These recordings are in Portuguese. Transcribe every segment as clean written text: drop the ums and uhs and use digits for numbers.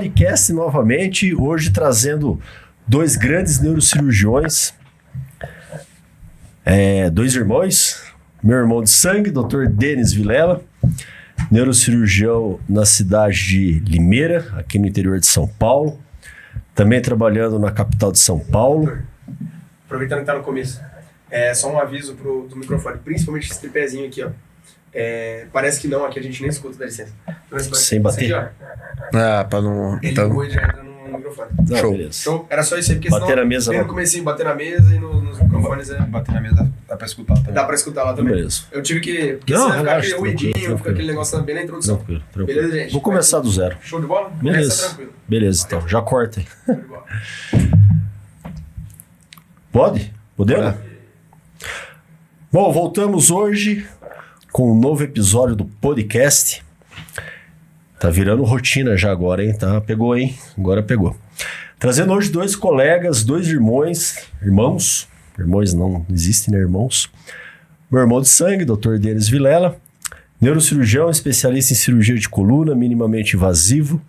podcast novamente, hoje trazendo dois grandes neurocirurgiões, dois irmãos, meu irmão de sangue, Dr. Denis Vilela, neurocirurgião na cidade de Limeira, aqui no interior de São Paulo, também trabalhando na capital de São Paulo. Aproveitando que está no começo, só um aviso do microfone, principalmente esse tripézinho aqui, ó. Parece que não, aqui a gente nem escuta, dá licença. Sem bater? Aqui, Pra não... ele ligou e já entra no microfone. Não, Show. beleza. Show? Era só isso aí, porque Bater senão na mesa, vem não. no comecinho, bater na mesa e nos microfones Bater na mesa dá pra escutar também. dá pra escutar lá também. Beleza. Eu tive que... Porque Não, senão vai ficar relaxa, aquele ruidinho, tranquilo. fica aquele negócio bem na introdução. Tranquilo. Beleza, gente? Vou começar do zero. Show de bola? Começa Beleza. tranquilo. Beleza, então. Já corta aí. Show de bola. Pode? Podemos? Bom, voltamos hoje com um novo episódio do podcast. Tá virando rotina já agora, hein? Tá, pegou, hein? Agora pegou. Trazendo hoje dois colegas, dois irmãos. Irmãos não existem, né? Irmãos. Meu irmão de sangue, Dr. Denis Vilela. Neurocirurgião, especialista em cirurgia de coluna, minimamente invasivo.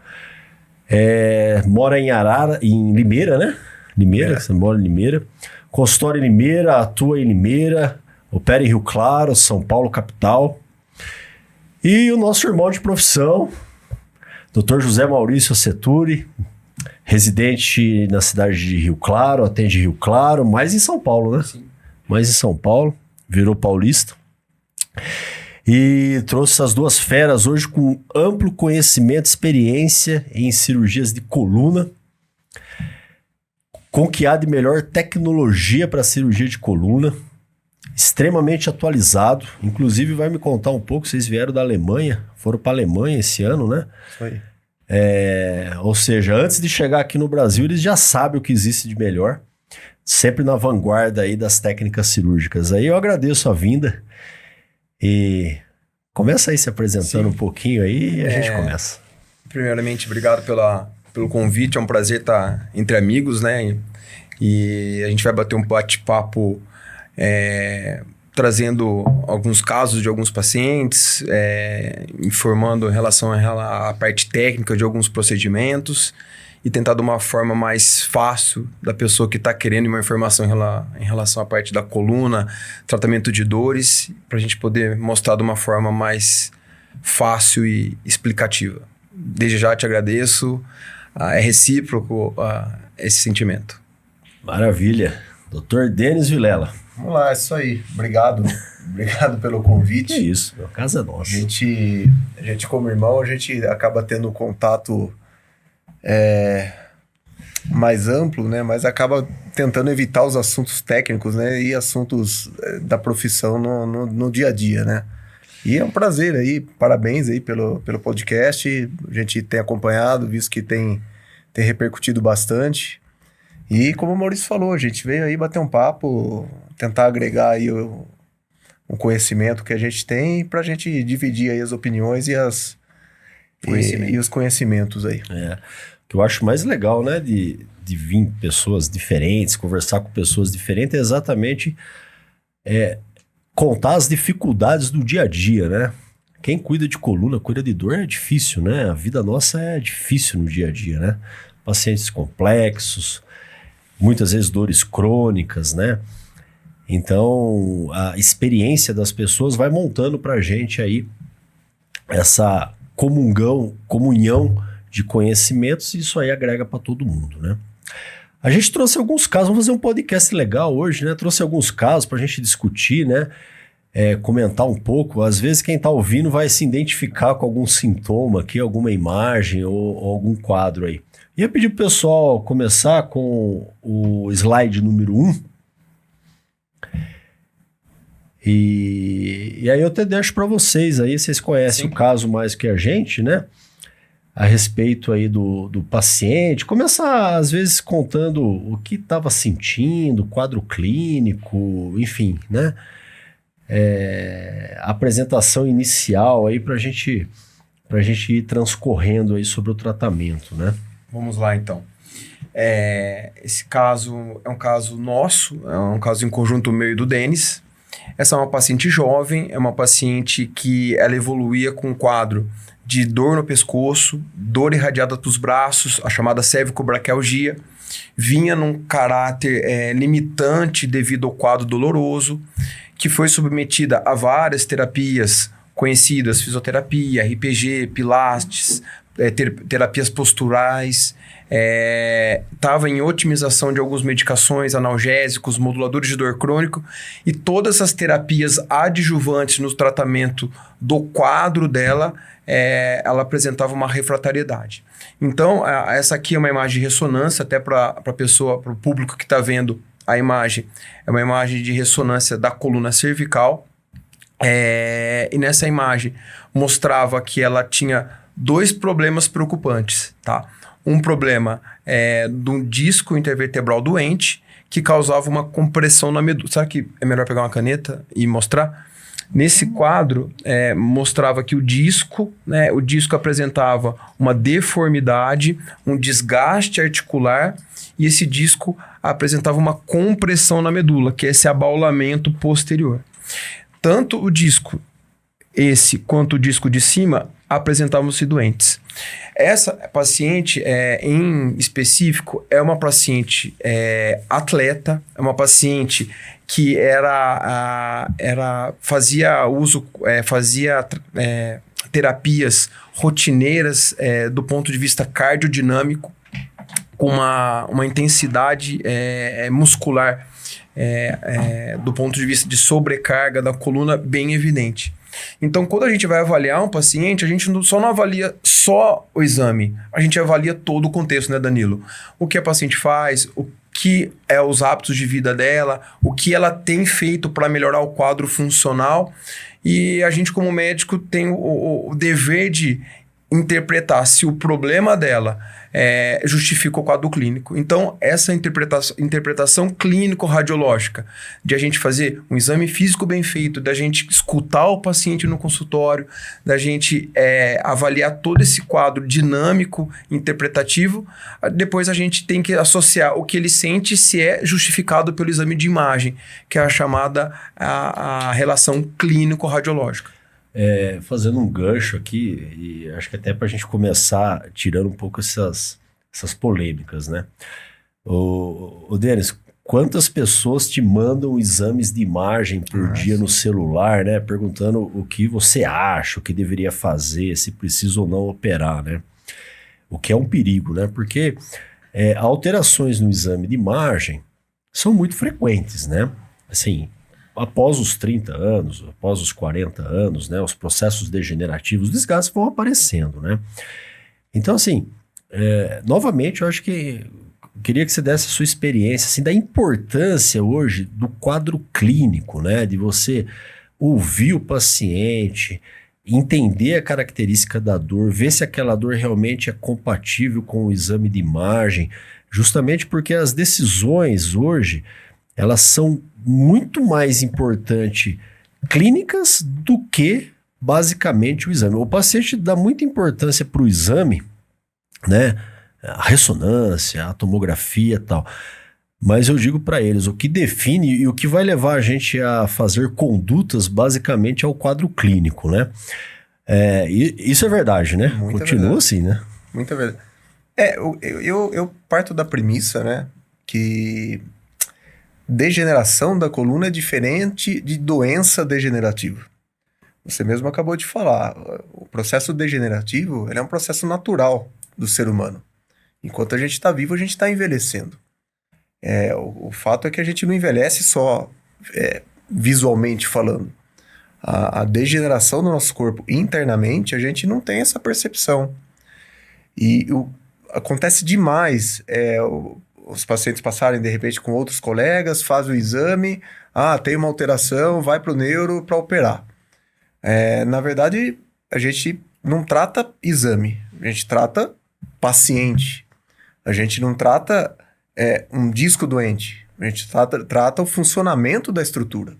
Mora em Limeira, né? Limeira, você mora em Limeira. Consultório em Limeira, atua em Limeira, opera em Rio Claro, São Paulo, capital. E o nosso irmão de profissão, Dr. José Maurício Seturi, residente na cidade de Rio Claro, atende Rio Claro, mais em São Paulo, né? Sim. Mais em São Paulo, virou paulista. E trouxe essas duas feras hoje com amplo conhecimento e experiência em cirurgias de coluna, com que há de melhor tecnologia para cirurgia de coluna, extremamente atualizado. Inclusive vai me contar um pouco, vocês vieram da Alemanha, foram para a Alemanha esse ano, né? Isso aí. Ou seja, antes de chegar aqui no Brasil, eles já sabem o que existe de melhor, sempre na vanguarda aí das técnicas cirúrgicas. Aí eu agradeço a vinda e começa aí se apresentando um pouquinho aí e a gente começa. Primeiramente, obrigado pelo convite. É um prazer estar entre amigos, né? E a gente vai bater um bate-papo trazendo alguns casos de alguns pacientes, informando em relação à parte técnica de alguns procedimentos e tentar de uma forma mais fácil da pessoa que está querendo uma informação em relação à parte da coluna, tratamento de dores, para a gente poder mostrar de uma forma mais fácil e explicativa. Desde já te agradeço, é recíproco esse sentimento. Maravilha. Dr. Denis Vilela. Vamos lá, é isso aí. Obrigado pelo convite. Que isso, meu, casa é nossa. A gente como irmão, a gente acaba tendo contato mais amplo, né? Mas acaba tentando evitar os assuntos técnicos, né? E assuntos da profissão no dia a dia, né? E é um prazer aí, parabéns aí pelo podcast. A gente tem acompanhado, visto que tem repercutido bastante. E como o Maurício falou, a gente veio aí bater um papo, tentar agregar aí o conhecimento que a gente tem para a gente dividir aí as opiniões e os conhecimentos aí. O que eu acho mais legal, né, de vir pessoas diferentes, conversar com pessoas diferentes, é exatamente contar as dificuldades do dia a dia, né? Quem cuida de coluna, cuida de dor é difícil, né? A vida nossa é difícil no dia a dia, né? Pacientes complexos, muitas vezes dores crônicas, né? Então, a experiência das pessoas vai montando pra gente aí essa comunhão de conhecimentos e isso aí agrega para todo mundo, né? A gente trouxe alguns casos, vamos fazer um podcast legal hoje, né? Trouxe alguns casos pra gente discutir, né? Comentar um pouco. Às vezes quem tá ouvindo vai se identificar com algum sintoma aqui, alguma imagem ou algum quadro aí. Ia pedir pro pessoal começar com o slide número 1. E aí eu até deixo para vocês aí, vocês conhecem Sim. o caso mais que a gente, né? A respeito aí do paciente. Começar, às vezes, contando o que estava sentindo, quadro clínico, enfim, né? A apresentação inicial aí pra gente ir transcorrendo aí sobre o tratamento, né? Vamos lá, então. Esse caso é um caso nosso, é um caso em conjunto meu e do Denis. Essa é uma paciente jovem, é uma paciente que ela evoluía com um quadro de dor no pescoço, dor irradiada para os braços, a chamada cervicobraquialgia. Vinha num caráter limitante devido ao quadro doloroso, que foi submetida a várias terapias conhecidas, fisioterapia, RPG, pilates, terapias posturais, estava em otimização de algumas medicações, analgésicos, moduladores de dor crônico, e todas essas terapias adjuvantes no tratamento do quadro dela, ela apresentava uma refratariedade. Então, essa aqui é uma imagem de ressonância, até para a pessoa, para o público que está vendo a imagem, é uma imagem de ressonância da coluna cervical, e nessa imagem mostrava que ela tinha 2 problemas preocupantes, tá? Um problema de um disco intervertebral doente que causava uma compressão na medula. Sabe que é melhor pegar uma caneta e mostrar? Nesse quadro, mostrava que o disco apresentava uma deformidade, um desgaste articular, e esse disco apresentava uma compressão na medula, que é esse abaulamento posterior. Tanto o disco esse quanto o disco de cima apresentavam-se doentes. Essa paciente, em específico, é uma paciente atleta, é uma paciente que fazia terapias rotineiras do ponto de vista cardiodinâmico, com uma intensidade muscular do ponto de vista de sobrecarga da coluna bem evidente. Então, quando a gente vai avaliar um paciente, a gente não avalia só o exame, a gente avalia todo o contexto, né, Danilo? O que a paciente faz, o que é os hábitos de vida dela, o que ela tem feito para melhorar o quadro funcional, e a gente, como médico, tem o dever de interpretar se o problema dela justifica o quadro clínico. Então, essa interpretação clínico-radiológica, de a gente fazer um exame físico bem feito, da gente escutar o paciente no consultório, da gente avaliar todo esse quadro dinâmico, interpretativo, depois a gente tem que associar o que ele sente se é justificado pelo exame de imagem, que é a chamada a relação clínico-radiológica. Fazendo um gancho aqui, e acho que até para a gente começar tirando um pouco essas polêmicas, né? Ô Denis, quantas pessoas te mandam exames de imagem por dia no celular, né? Perguntando o que você acha, o que deveria fazer, se precisa ou não operar, né? O que é um perigo, né? Porque alterações no exame de imagem são muito frequentes, né? Assim, após os 30 anos, após os 40 anos, né, os processos degenerativos, os desgastes vão aparecendo, né? Então, assim, novamente, eu acho que queria que você desse a sua experiência, assim, da importância hoje do quadro clínico, né? De você ouvir o paciente, entender a característica da dor, ver se aquela dor realmente é compatível com o exame de imagem, justamente porque as decisões hoje, elas são muito mais importantes clínicas do que basicamente o exame. O paciente dá muita importância para o exame, né? A ressonância, a tomografia e tal. Mas eu digo para eles, o que define e o que vai levar a gente a fazer condutas basicamente é o quadro clínico, né? Isso é verdade, né? Muita Continua verdade. assim, né? Muita verdade. Eu parto da premissa, né, que degeneração da coluna é diferente de doença degenerativa. Você mesmo acabou de falar, o processo degenerativo ele é um processo natural do ser humano. Enquanto a gente está vivo, a gente está envelhecendo. O fato é que a gente não envelhece só visualmente falando. A degeneração do nosso corpo internamente, a gente não tem essa percepção. E acontece demais os pacientes passarem, de repente, com outros colegas, fazem o exame, tem uma alteração, vai para o neuro para operar. Na verdade, a gente não trata exame, a gente trata paciente. A gente não trata um disco doente, a gente trata o funcionamento da estrutura.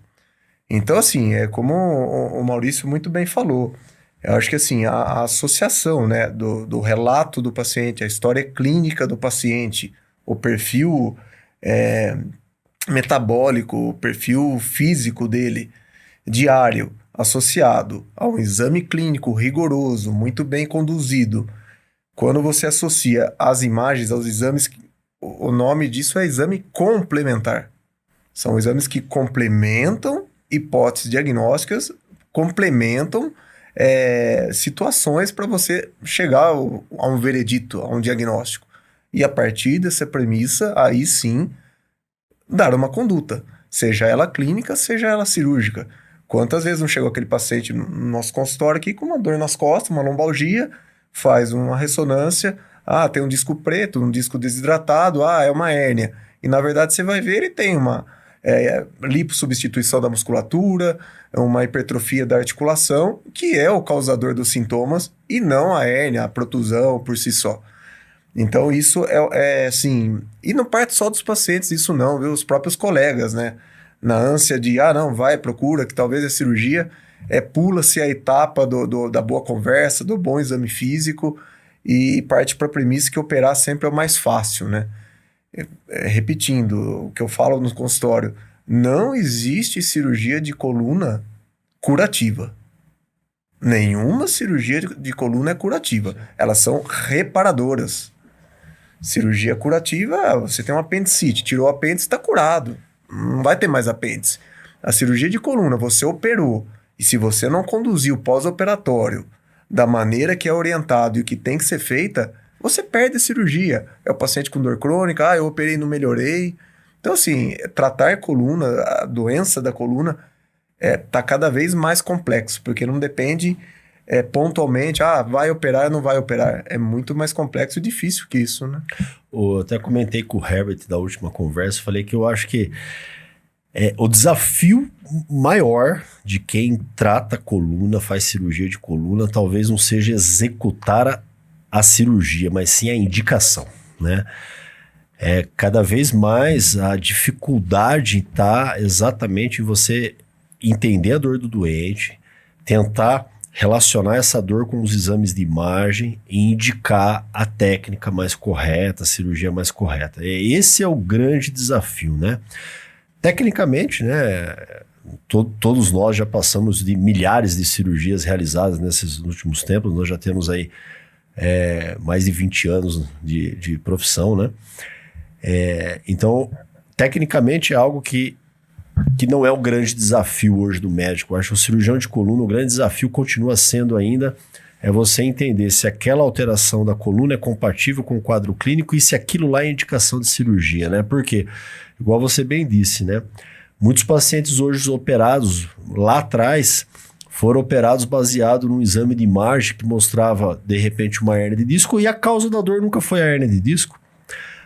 Então, assim, como o Maurício muito bem falou, eu acho que assim, a associação, né, do relato do paciente, a história clínica do paciente, o perfil metabólico, o perfil físico dele, diário, associado a um exame clínico rigoroso, muito bem conduzido, quando você associa as imagens aos exames, o nome disso é exame complementar. São exames que complementam hipóteses diagnósticas, complementam situações para você chegar a um veredito, a um diagnóstico. E a partir dessa premissa, aí sim, dar uma conduta, seja ela clínica, seja ela cirúrgica. Quantas vezes não chegou aquele paciente no nosso consultório aqui com uma dor nas costas, uma lombalgia, faz uma ressonância, tem um disco preto, um disco desidratado, é uma hérnia. E na verdade você vai ver, ele tem uma lipossubstituição da musculatura, uma hipertrofia da articulação, que é o causador dos sintomas, e não a hérnia, a protusão por si só. Então isso assim, e não parte só dos pacientes, isso não, viu? Os próprios colegas, né? Na ânsia de, não, vai, procura, que talvez a cirurgia, pula-se a etapa da boa conversa, do bom exame físico, e parte para a premissa que operar sempre é o mais fácil, né? Repetindo o que eu falo no consultório, não existe cirurgia de coluna curativa. Nenhuma cirurgia de coluna é curativa. Elas são reparadoras. Cirurgia curativa, você tem um apendicite, tirou o apêndice, está curado. Não vai ter mais apêndice. A cirurgia de coluna, você operou, e se você não conduzir o pós-operatório da maneira que é orientado e o que tem que ser feita, você perde a cirurgia. É o paciente com dor crônica, eu operei e não melhorei. Então, assim, tratar a coluna, a doença da coluna, tá cada vez mais complexo, porque não depende pontualmente, vai operar ou não vai operar. É muito mais complexo e difícil que isso, né? Eu até comentei com o Herbert da última conversa, falei que eu acho que o desafio maior de quem trata coluna, faz cirurgia de coluna, talvez não seja executar a cirurgia, mas sim a indicação, né? Cada vez mais a dificuldade está exatamente em você entender a dor do doente, tentar relacionar essa dor com os exames de imagem e indicar a técnica mais correta, a cirurgia mais correta. Esse é o grande desafio, né? Tecnicamente, né, todos nós já passamos de milhares de cirurgias realizadas nesses últimos tempos, nós já temos aí mais de 20 anos de profissão, né? Então, tecnicamente é algo que não é o grande desafio hoje do médico. Eu acho que o cirurgião de coluna, o grande desafio continua sendo ainda você entender se aquela alteração da coluna é compatível com o quadro clínico e se aquilo lá é indicação de cirurgia, né? Porque, igual você bem disse, né? Muitos pacientes hoje operados lá atrás foram operados baseado num exame de imagem que mostrava, de repente, uma hérnia de disco e a causa da dor nunca foi a hérnia de disco.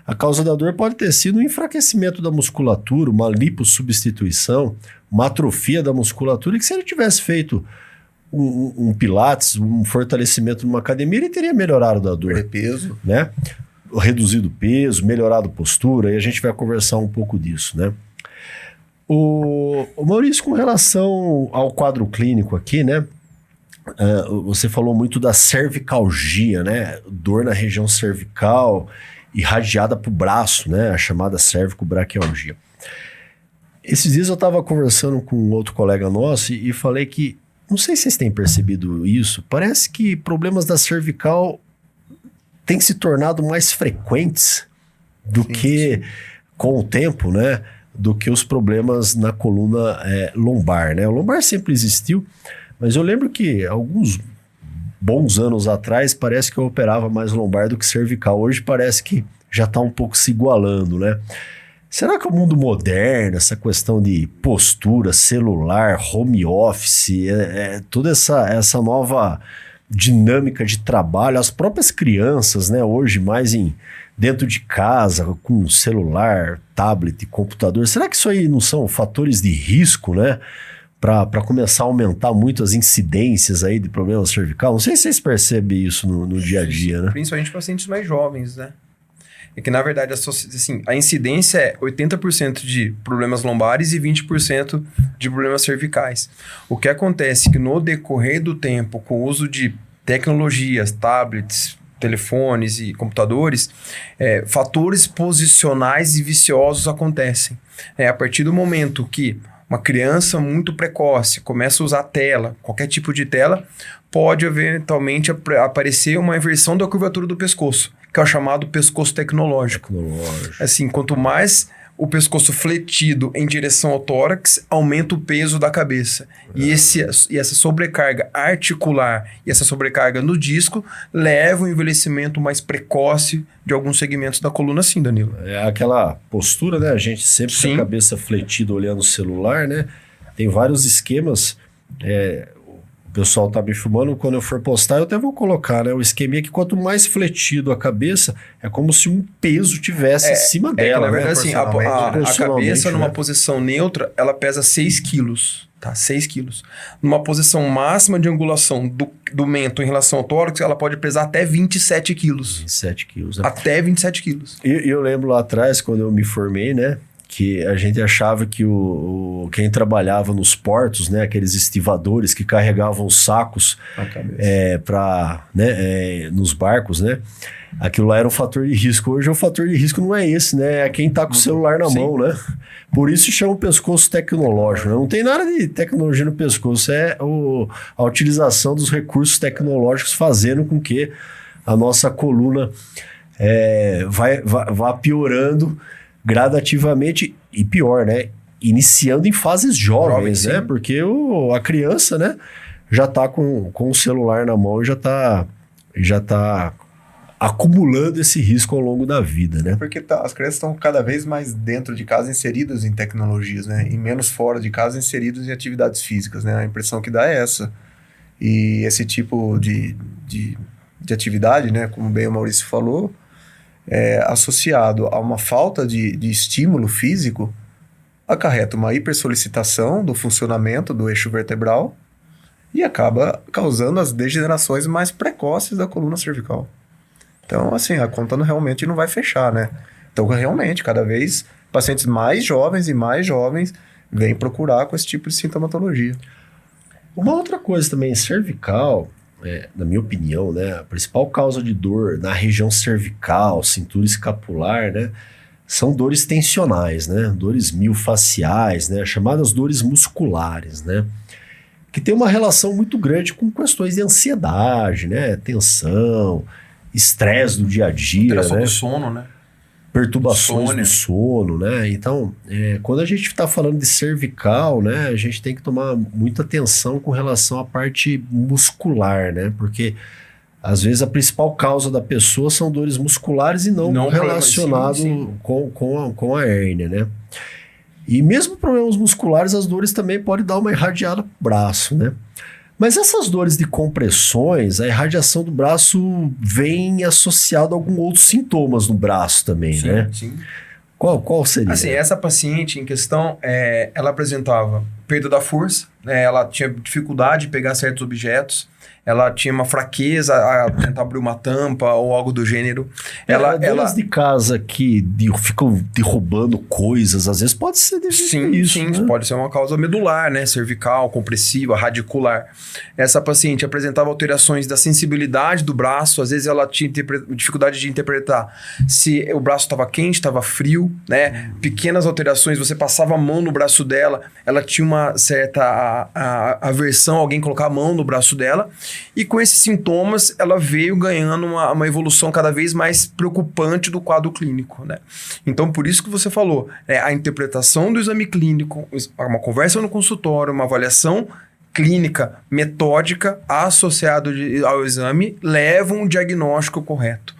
A causa da dor pode ter sido um enfraquecimento da musculatura, uma lipossubstituição, uma atrofia da musculatura, e que se ele tivesse feito um pilates, um fortalecimento numa academia, ele teria melhorado da dor. Repeso. Né? Reduzido o peso, melhorado a postura, e a gente vai conversar um pouco disso, né? O Maurício, com relação ao quadro clínico aqui, né? Você falou muito da cervicalgia, né? Dor na região cervical, irradiada para o braço, né? A chamada cervicobraquialgia. Esses dias eu estava conversando com um outro colega nosso e falei que, não sei se vocês têm percebido isso, parece que problemas da cervical têm se tornado mais frequentes do que, com o tempo, né? Do que os problemas na coluna lombar, né? O lombar sempre existiu, mas eu lembro que alguns bons anos atrás, parece que eu operava mais lombar do que cervical. Hoje parece que já está um pouco se igualando, né? Será que o mundo moderno, essa questão de postura, celular, home office, toda essa nova dinâmica de trabalho, as próprias crianças, né, hoje mais dentro de casa, com celular, tablet, computador, será que isso aí não são fatores de risco, né? Para começar a aumentar muito as incidências aí de problema cervical? Não sei se vocês percebem isso no dia a dia, né? Principalmente pacientes mais jovens, né? É que, na verdade, assim, a incidência é 80% de problemas lombares e 20% de problemas cervicais. O que acontece é que no decorrer do tempo, com o uso de tecnologias, tablets, telefones e computadores, fatores posicionais e viciosos acontecem. A partir do momento que uma criança muito precoce, começa a usar tela, qualquer tipo de tela, pode eventualmente aparecer uma inversão da curvatura do pescoço, que é o chamado pescoço tecnológico. Assim, quanto mais o pescoço fletido em direção ao tórax, aumenta o peso da cabeça. E essa sobrecarga articular e essa sobrecarga no disco leva ao envelhecimento mais precoce de alguns segmentos da coluna, sim, Danilo. É aquela postura, né? A gente sempre com a cabeça fletida olhando o celular, né? Tem vários esquemas. O pessoal tá me filmando, quando eu for postar, eu até vou colocar, né? O esqueminha que quanto mais fletido a cabeça, é como se um peso tivesse em cima dela, na verdade, né? assim, a cabeça numa né? posição neutra, ela pesa 6 quilos, tá? 6 quilos. Numa posição máxima de angulação do mento em relação ao tórax, ela pode pesar até 27 quilos. 27 quilos, né? Até 27 quilos. E eu lembro lá atrás, quando eu me formei, né? Que a gente achava que quem trabalhava nos portos, né, aqueles estivadores que carregavam os sacos nos barcos, né, aquilo lá era um fator de risco. Hoje o fator de risco não é esse, né, é quem tá com o celular na mão, né. Por isso chama o pescoço tecnológico, né? Não tem nada de tecnologia no pescoço, a utilização dos recursos tecnológicos fazendo com que a nossa coluna vá piorando gradativamente e pior, né? Iniciando em fases jovens, né? Porque a criança, né? Já tá com o celular na mão e já tá acumulando esse risco ao longo da vida, né? Porque as crianças estão cada vez mais dentro de casa inseridas em tecnologias, né? E menos fora de casa inseridos em atividades físicas, né? A impressão que dá é essa. E esse tipo de atividade, né? Como bem o Maurício falou, associado a uma falta de estímulo físico, acarreta uma hipersolicitação do funcionamento do eixo vertebral e acaba causando as degenerações mais precoces da coluna cervical. Então, assim, a conta realmente não vai fechar, né? Então, realmente, cada vez pacientes mais jovens vêm procurar com esse tipo de sintomatologia. Uma outra coisa também, cervical, na minha opinião, né, a principal causa de dor na região cervical, cintura escapular, né, são dores tensionais, né, dores miofasciais, né, chamadas dores musculares, né, que tem uma relação muito grande com questões de ansiedade, né, tensão, estresse do dia a dia, alteração né, do sono, né, perturbações do sono, né? Então, quando a gente está falando de cervical, né, a gente tem que tomar muita atenção com relação à parte muscular, né? Porque às vezes a principal causa da pessoa são dores musculares e não relacionado com a hérnia, né? E mesmo problemas musculares, as dores também podem dar uma irradiada pro braço, né? Mas essas dores de compressões, a irradiação do braço vem associada a alguns outros sintomas no braço também, né? Sim. Qual seria? Assim, essa paciente em questão, ela apresentava perda da força, né? Ela tinha dificuldade de pegar certos objetos, ela tinha uma fraqueza a tentar abrir uma tampa ou algo do gênero. Donas de casa que ficam derrubando coisas, às vezes pode ser devido a isso. Sim, né? pode ser uma causa medular, né? Cervical, compressiva, radicular. Essa paciente apresentava alterações da sensibilidade do braço, às vezes ela tinha dificuldade de interpretar se o braço estava quente, estava frio, né? Pequenas alterações, você passava a mão no braço dela, ela tinha uma certa aversão a alguém colocar a mão no braço dela. E com esses sintomas, ela veio ganhando uma evolução cada vez mais preocupante do quadro clínico, né? Então, por isso que você falou, a interpretação do exame clínico, uma conversa no consultório, uma avaliação clínica, metódica, associado ao exame, leva um diagnóstico correto.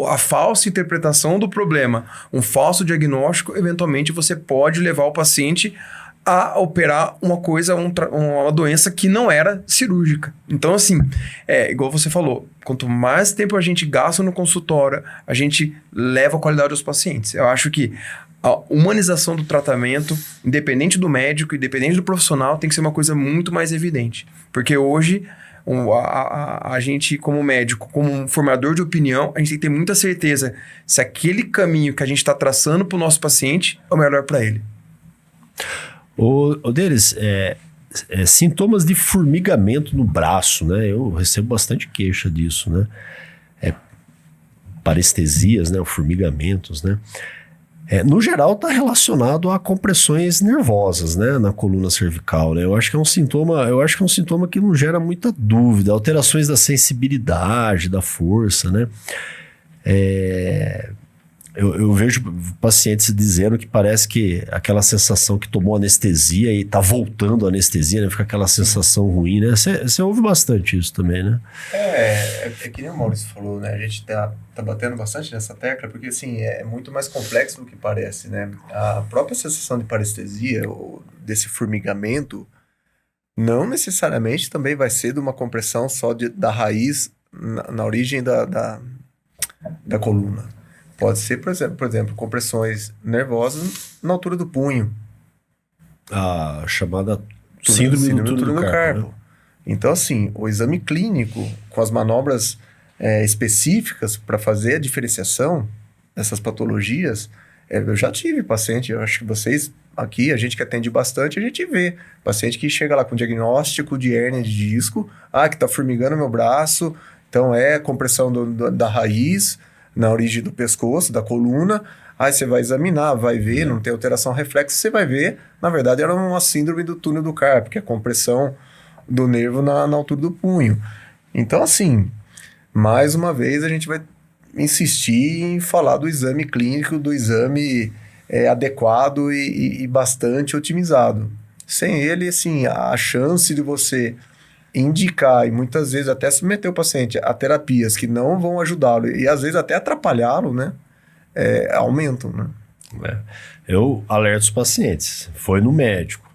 A falsa interpretação do problema, um falso diagnóstico, eventualmente você pode levar o paciente a operar uma doença que não era cirúrgica. Então, assim, igual você falou, quanto mais tempo a gente gasta no consultório, a gente leva a qualidade aos pacientes. Eu acho que a humanização do tratamento, independente do médico, independente do profissional, tem que ser uma coisa muito mais evidente. Porque hoje, a gente, como médico, como um formador de opinião, a gente tem que ter muita certeza se aquele caminho que a gente está traçando para o nosso paciente é o melhor para ele. O deles, sintomas de formigamento no braço, né? Eu recebo bastante queixa disso, né? Parestesias, né? Formigamentos, né? No geral, está relacionado a compressões nervosas, né, na coluna cervical, né? Eu acho que é um sintoma que não gera muita dúvida. Alterações da sensibilidade, da força, né? Eu vejo pacientes dizendo que parece que aquela sensação que tomou anestesia e tá voltando a anestesia, né? Fica aquela sensação ruim, né? Você ouve bastante isso também, né? É que nem o Maurício falou, né? A gente tá batendo bastante nessa tecla, porque assim, é muito mais complexo do que parece, né? A própria sensação de parestesia, ou desse formigamento, não necessariamente também vai ser de uma compressão só da raiz na origem da coluna. Pode ser, por exemplo, compressões nervosas na altura do punho. A chamada síndrome do túnel do carpo. Né? Então, assim, o exame clínico, com as manobras específicas para fazer a diferenciação dessas patologias, eu já tive paciente, eu acho que vocês aqui, a gente que atende bastante, a gente vê paciente que chega lá com diagnóstico de hérnia de disco, que está formigando meu braço, então é compressão da raiz, na origem do pescoço, da coluna, aí você vai examinar, vai ver, não tem alteração reflexa, você vai ver, na verdade era uma síndrome do túnel do carpo, que é a compressão do nervo na altura do punho. Então, assim, mais uma vez a gente vai insistir em falar do exame clínico, do exame adequado e bastante otimizado. Sem ele, assim, a chance de você indicar e muitas vezes até submeter o paciente a terapias que não vão ajudá-lo e às vezes até atrapalhá-lo, né? Aumentam, né? Eu alerto os pacientes. Foi no médico.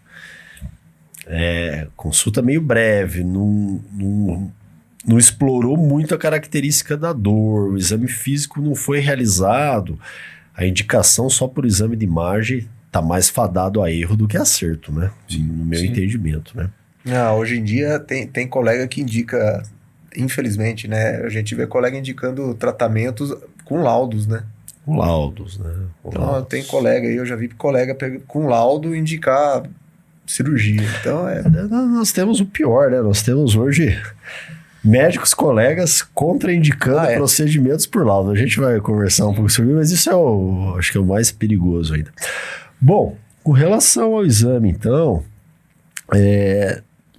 Consulta meio breve, não explorou muito a característica da dor, o exame físico não foi realizado, a indicação só por exame de imagem está mais fadado a erro do que acerto, né? No meu entendimento, né? Hoje em dia tem colega que indica, infelizmente, né? A gente vê colega indicando tratamentos com laudos, né? Com laudos, né? Então, tem colega aí, eu já vi colega com laudo indicar cirurgia. Então, Nós temos o pior, né? Nós temos hoje médicos colegas contraindicando procedimentos por laudo. A gente vai conversar um pouco sobre isso, mas isso acho que é o mais perigoso ainda. Bom, com relação ao exame, então,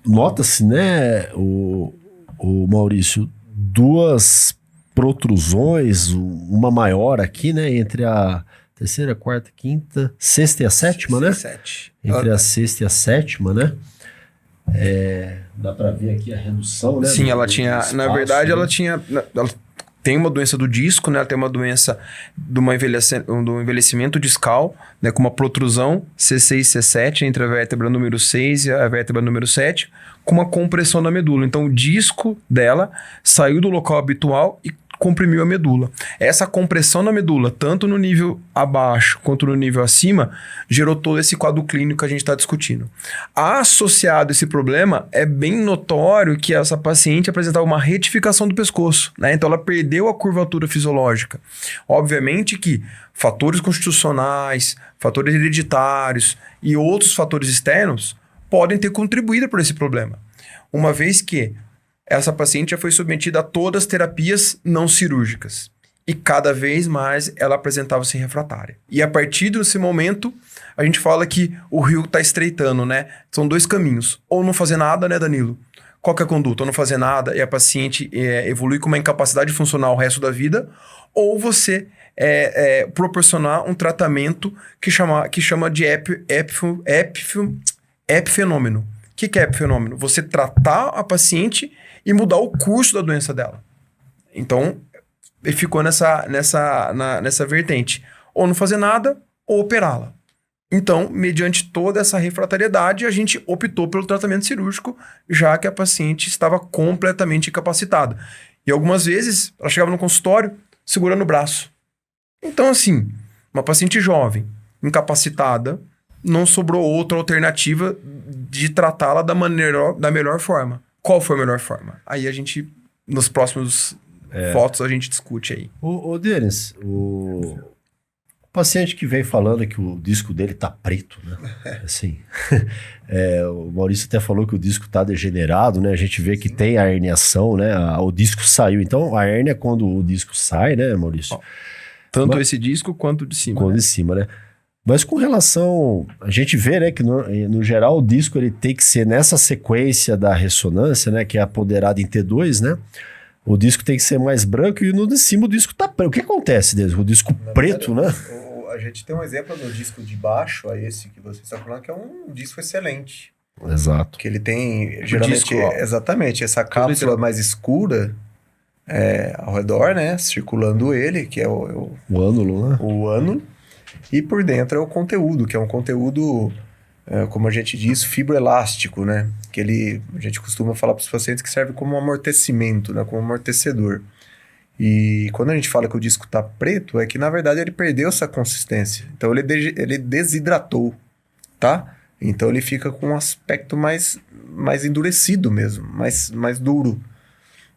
nota-se, né, o Maurício, duas protrusões, uma maior aqui, né, entre a terceira, quarta, quinta, sexta e a sétima, né? Entre a sexta e a sétima, né? Dá pra ver aqui a redução, né? Sim, ela tinha, espaço, na verdade, né? ela tem uma doença do disco, né? Ela tem uma doença do envelhecimento discal, né? Com uma protrusão C6 e C7 entre a vértebra número 6 e a vértebra número 7, com uma compressão na medula. Então, o disco dela saiu do local habitual e comprimiu a medula. Essa compressão na medula, tanto no nível abaixo quanto no nível acima, gerou todo esse quadro clínico que a gente está discutindo. Associado a esse problema, é bem notório que essa paciente apresentava uma retificação do pescoço, né? Então ela perdeu a curvatura fisiológica. Obviamente que fatores constitucionais, fatores hereditários e outros fatores externos podem ter contribuído por esse problema. Uma vez que essa paciente já foi submetida a todas as terapias não cirúrgicas. E cada vez mais ela apresentava-se refratária. E a partir desse momento, a gente fala que o rio está estreitando, né? São dois caminhos. Ou não fazer nada, né, Danilo? Qual que é a conduta? Ou não fazer nada e a paciente evolui com uma incapacidade funcional o resto da vida. Ou você proporcionar um tratamento que chama de epifenômeno. O que é epifenômeno? Você tratar a paciente e mudar o curso da doença dela. Então, ele ficou nessa vertente. Ou não fazer nada, ou operá-la. Então, mediante toda essa refratariedade, a gente optou pelo tratamento cirúrgico, já que a paciente estava completamente incapacitada. E algumas vezes, ela chegava no consultório segurando o braço. Então, assim, uma paciente jovem, incapacitada, não sobrou outra alternativa de tratá-la da melhor forma. Qual foi a melhor forma? Aí a gente, nos próximos fotos, a gente discute aí. Ô Denis, o paciente que veio falando que o disco dele tá preto, né? Assim, o Maurício até falou que o disco tá degenerado, né? A gente vê que tem a herniação, né? O disco saiu. Então, a hérnia, quando o disco sai, né, Maurício? Tanto esse disco quanto de cima. Quanto de cima, né? Mas com relação... A gente vê, né, que no geral o disco ele tem que ser nessa sequência da ressonância, né, que é apoderada em T2, né? O disco tem que ser mais branco e no de cima o disco tá preto. O que acontece desde o disco preto, né? A gente tem um exemplo no disco de baixo, a esse que você está falando, que é um disco excelente. Exato. Que ele tem, geralmente, disco, ó. exatamente, essa cápsula mais escura ao redor, né? Circulando ele, que é O ânulo, né? o ânulo. E por dentro é o conteúdo, que é um conteúdo, como a gente diz, fibroelástico, né? Que a gente costuma falar para os pacientes que serve como um amortecimento, né? Como um amortecedor. E quando a gente fala que o disco está preto, é que na verdade ele perdeu essa consistência. Então ele desidratou, tá? Então ele fica com um aspecto mais endurecido mesmo, mais duro.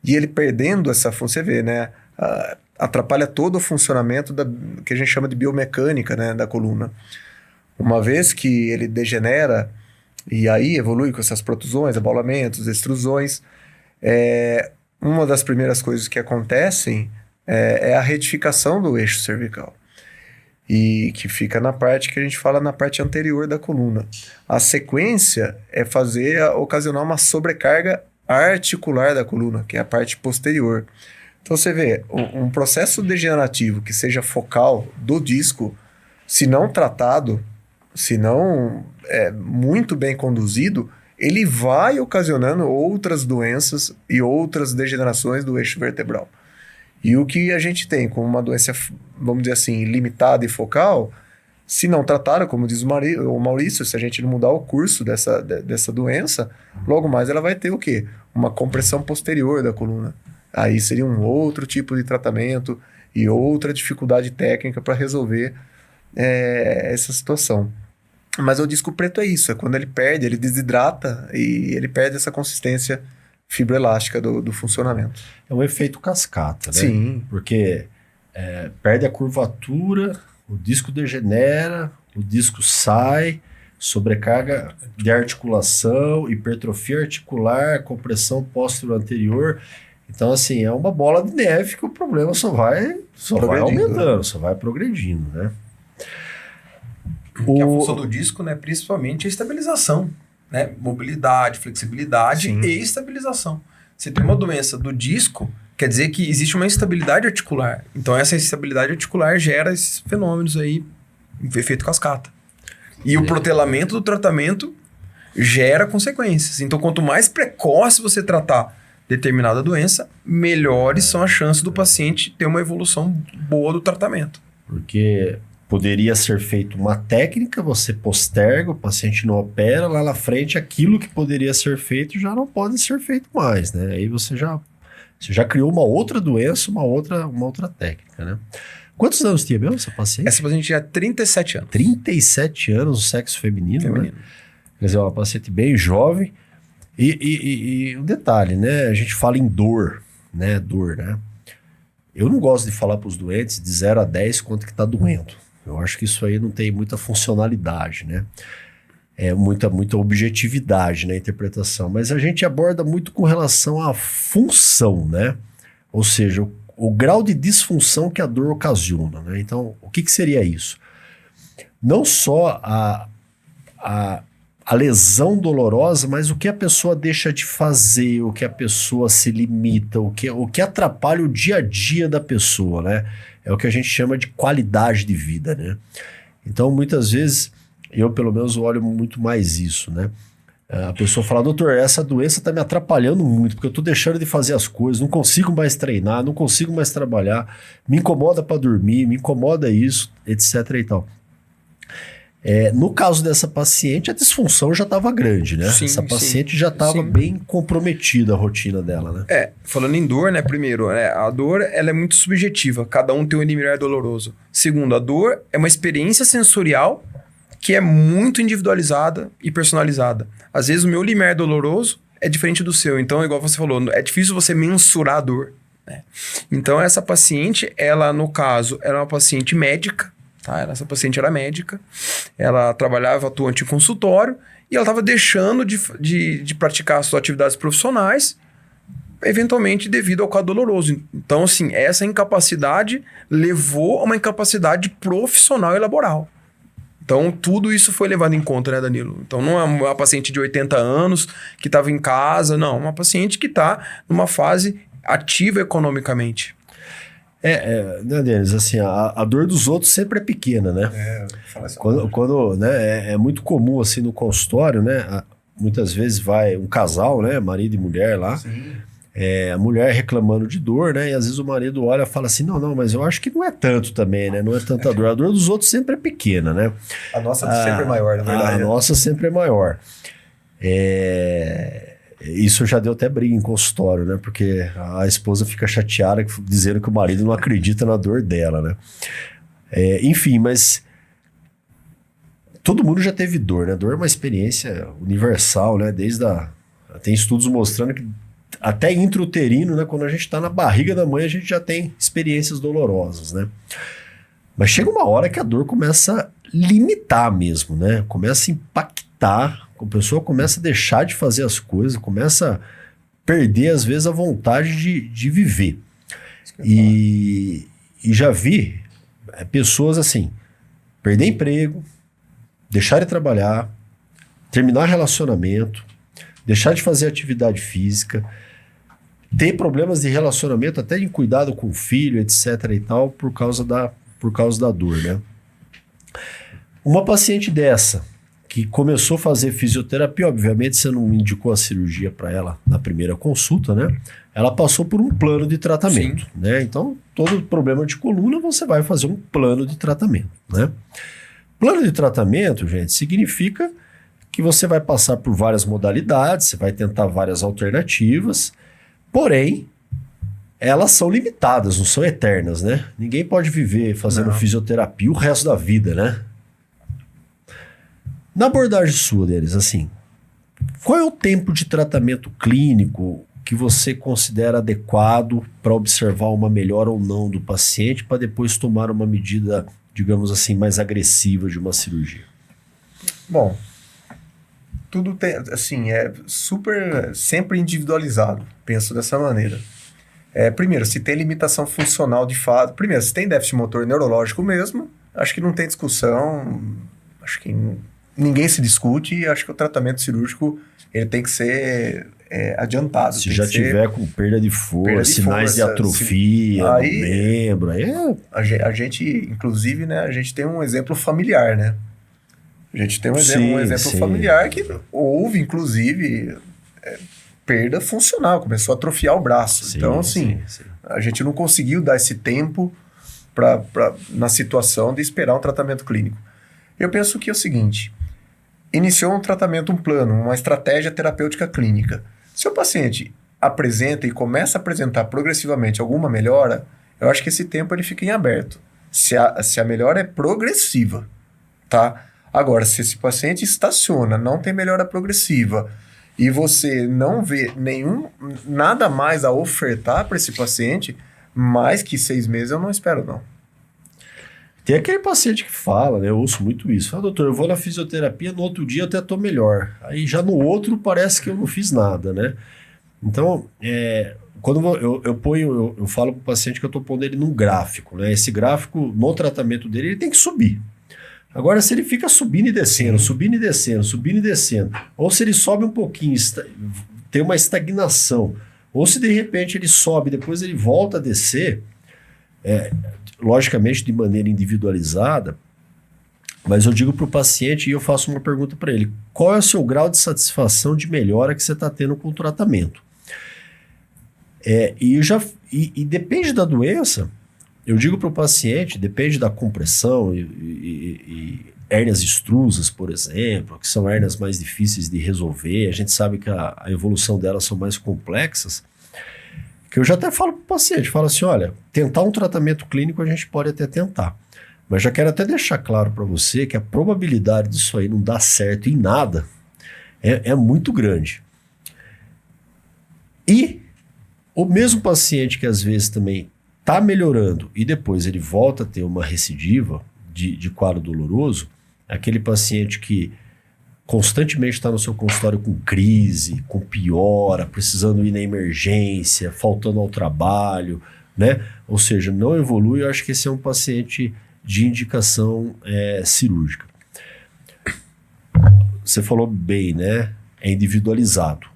E ele perdendo essa função, você vê, né? Atrapalha todo o funcionamento que a gente chama de biomecânica, né, da coluna. Uma vez que ele degenera e aí evolui com essas protusões, abaulamentos, extrusões, uma das primeiras coisas que acontecem é a retificação do eixo cervical. E que fica na parte que a gente fala na parte anterior da coluna. A sequência é ocasionar uma sobrecarga articular da coluna, que é a parte posterior. Então você vê, um processo degenerativo que seja focal do disco, se não tratado, se não muito bem conduzido, ele vai ocasionando outras doenças e outras degenerações do eixo vertebral. E o que a gente tem como uma doença, vamos dizer assim, limitada e focal, se não tratada, como diz o Maurício, se a gente não mudar o curso dessa doença, logo mais ela vai ter o quê? Uma compressão posterior da coluna. Aí seria um outro tipo de tratamento e outra dificuldade técnica para resolver essa situação. Mas o disco preto é isso, é quando ele desidrata e ele perde essa consistência fibroelástica do funcionamento. É um efeito cascata, né? Sim. Porque perde a curvatura, o disco degenera, o disco sai, sobrecarga de articulação, hipertrofia articular, compressão póstero-anterior. Então, assim, é uma bola de neve que o problema só vai aumentando, só vai progredindo, né? Que a função do disco, né, principalmente é a estabilização, né? Mobilidade, flexibilidade Sim. e estabilização. Se tem uma doença do disco, quer dizer que existe uma instabilidade articular. Então essa instabilidade articular gera esses fenômenos aí, efeito cascata. E o protelamento do tratamento gera consequências. Então quanto mais precoce você tratar determinada doença, melhores são as chances do paciente ter uma evolução boa do tratamento. Porque poderia ser feito uma técnica, você posterga, o paciente não opera, lá na frente aquilo que poderia ser feito já não pode ser feito mais, né? Aí você já criou uma outra doença, uma outra técnica, né? Quantos anos tinha mesmo essa paciente? Essa paciente tinha 37 anos. 37 anos, sexo feminino, né? Quer dizer, uma paciente bem jovem. E um detalhe, né? A gente fala em dor, né? Dor, né? Eu não gosto de falar para os doentes de 0 a 10 quanto que está doendo. Eu acho que isso aí não tem muita funcionalidade, né? Muita objetividade na interpretação. Mas a gente aborda muito com relação à função, né? Ou seja, o grau de disfunção que a dor ocasiona, né? Então, o que seria isso? Não só a lesão dolorosa, mas o que a pessoa deixa de fazer, o que a pessoa se limita, o que atrapalha o dia a dia da pessoa, né? É o que a gente chama de qualidade de vida, né? Então, muitas vezes, eu pelo menos olho muito mais isso, né? A pessoa fala, doutor, essa doença está me atrapalhando muito, porque eu estou deixando de fazer as coisas, não consigo mais treinar, não consigo mais trabalhar, me incomoda para dormir, me incomoda isso, etc. e tal. No caso dessa paciente, a disfunção já estava grande, né? Sim, essa paciente já estava bem comprometida a rotina dela, né? Falando em dor, né? Primeiro, a dor ela é muito subjetiva. Cada um tem um limiar doloroso. Segundo, a dor é uma experiência sensorial que é muito individualizada e personalizada. Às vezes o meu limiar doloroso é diferente do seu. Então, igual você falou, é difícil você mensurar a dor, né? Então, essa paciente, ela, no caso, era uma paciente médica, tá? Essa paciente era médica, ela trabalhava atuante em consultório e ela estava deixando de praticar as suas atividades profissionais eventualmente devido ao quadro doloroso. Então, assim, essa incapacidade levou a uma incapacidade profissional e laboral. Então, tudo isso foi levado em conta, né, Danilo? Então, não é uma paciente de 80 anos que estava em casa, não. É uma paciente que está numa fase ativa economicamente. Né, Denis, assim, a dor dos outros sempre é pequena, né? Quando né, é muito comum, assim, no consultório, né? Muitas vezes vai um casal, né? Marido e mulher lá. Sim. A mulher reclamando de dor, né? E às vezes o marido olha e fala assim, não, mas eu acho que não é tanto também, né? Não é tanta dor. A dor dos outros sempre é pequena, né? A nossa sempre é maior, na verdade. A nossa sempre é maior. Isso já deu até briga em consultório, né? Porque a esposa fica chateada dizendo que o marido não acredita na dor dela, né? Enfim, mas todo mundo já teve dor, né? Dor é uma experiência universal, né? Tem estudos mostrando que até intrauterino, né? Quando a gente está na barriga da mãe, a gente já tem experiências dolorosas, né? Mas chega uma hora que a dor começa a limitar mesmo, né? Começa a impactar, a pessoa começa a deixar de fazer as coisas, começa a perder, às vezes, a vontade de viver. E já vi pessoas assim, perder emprego, deixar de trabalhar, terminar relacionamento, deixar de fazer atividade física, ter problemas de relacionamento, até de cuidado com o filho, etc. e tal, por causa da dor, né? Uma paciente dessa, que começou a fazer fisioterapia, obviamente você não indicou a cirurgia para ela na primeira consulta, né? Ela passou por um plano de tratamento, né? Então, todo problema de coluna você vai fazer um plano de tratamento, né? Plano de tratamento, gente, significa que você vai passar por várias modalidades, você vai tentar várias alternativas, porém, elas são limitadas, não são eternas, né? Ninguém pode viver fazendo fisioterapia o resto da vida, né? Na abordagem sua deles, assim, qual é o tempo de tratamento clínico que você considera adequado para observar uma melhora ou não do paciente para depois tomar uma medida, digamos assim, mais agressiva de uma cirurgia? Bom, tudo tem, assim, sempre individualizado, penso dessa maneira. Primeiro, se tem limitação funcional de fato, primeiro, se tem déficit motor neurológico mesmo, acho que não tem discussão, acho que ninguém se discute e acho que o tratamento cirúrgico ele tem que ser adiantado. Se já tiver com perda de força, sinais de atrofia no membro, a gente, inclusive, né, a gente tem um exemplo familiar, né? A gente tem um exemplo familiar que houve, inclusive, perda funcional, começou a atrofiar o braço. Sim, então, assim, a gente não conseguiu dar esse tempo na situação de esperar um tratamento clínico. Eu penso que é o seguinte, iniciou um tratamento, um plano, uma estratégia terapêutica clínica. Se o paciente apresenta e começa a apresentar progressivamente alguma melhora, eu acho que esse tempo ele fica em aberto. Se a melhora é progressiva, tá? Agora, se esse paciente estaciona, não tem melhora progressiva, e você não vê nada mais a ofertar para esse paciente, mais que 6 meses eu não espero, não. Tem aquele paciente que fala, né? Eu ouço muito isso. Fala, doutor, eu vou na fisioterapia, no outro dia eu até tô melhor. Aí já no outro parece que eu não fiz nada, né? Então, quando eu falo pro paciente que eu tô pondo ele num gráfico, né? Esse gráfico, no tratamento dele, ele tem que subir. Agora, se ele fica subindo e descendo, subindo e descendo, subindo e descendo, ou se ele sobe um pouquinho, tem uma estagnação, ou se de repente ele sobe, depois ele volta a descer, logicamente de maneira individualizada, mas eu digo para o paciente e eu faço uma pergunta para ele, qual é o seu grau de satisfação de melhora que você está tendo com o tratamento? E depende da doença. Eu digo para o paciente, depende da compressão e hérnias extrusas, por exemplo, que são hérnias mais difíceis de resolver, a gente sabe que a evolução delas são mais complexas, que eu já até falo para o paciente, falo assim, olha, tentar um tratamento clínico a gente pode até tentar, mas já quero até deixar claro para você que a probabilidade disso aí não dar certo em nada é muito grande. E o mesmo paciente que às vezes também está melhorando e depois ele volta a ter uma recidiva de quadro doloroso, aquele paciente que constantemente está no seu consultório com crise, com piora, precisando ir na emergência, faltando ao trabalho, né? Ou seja, não evolui, eu acho que esse é um paciente de indicação cirúrgica. Você falou bem, né? É individualizado.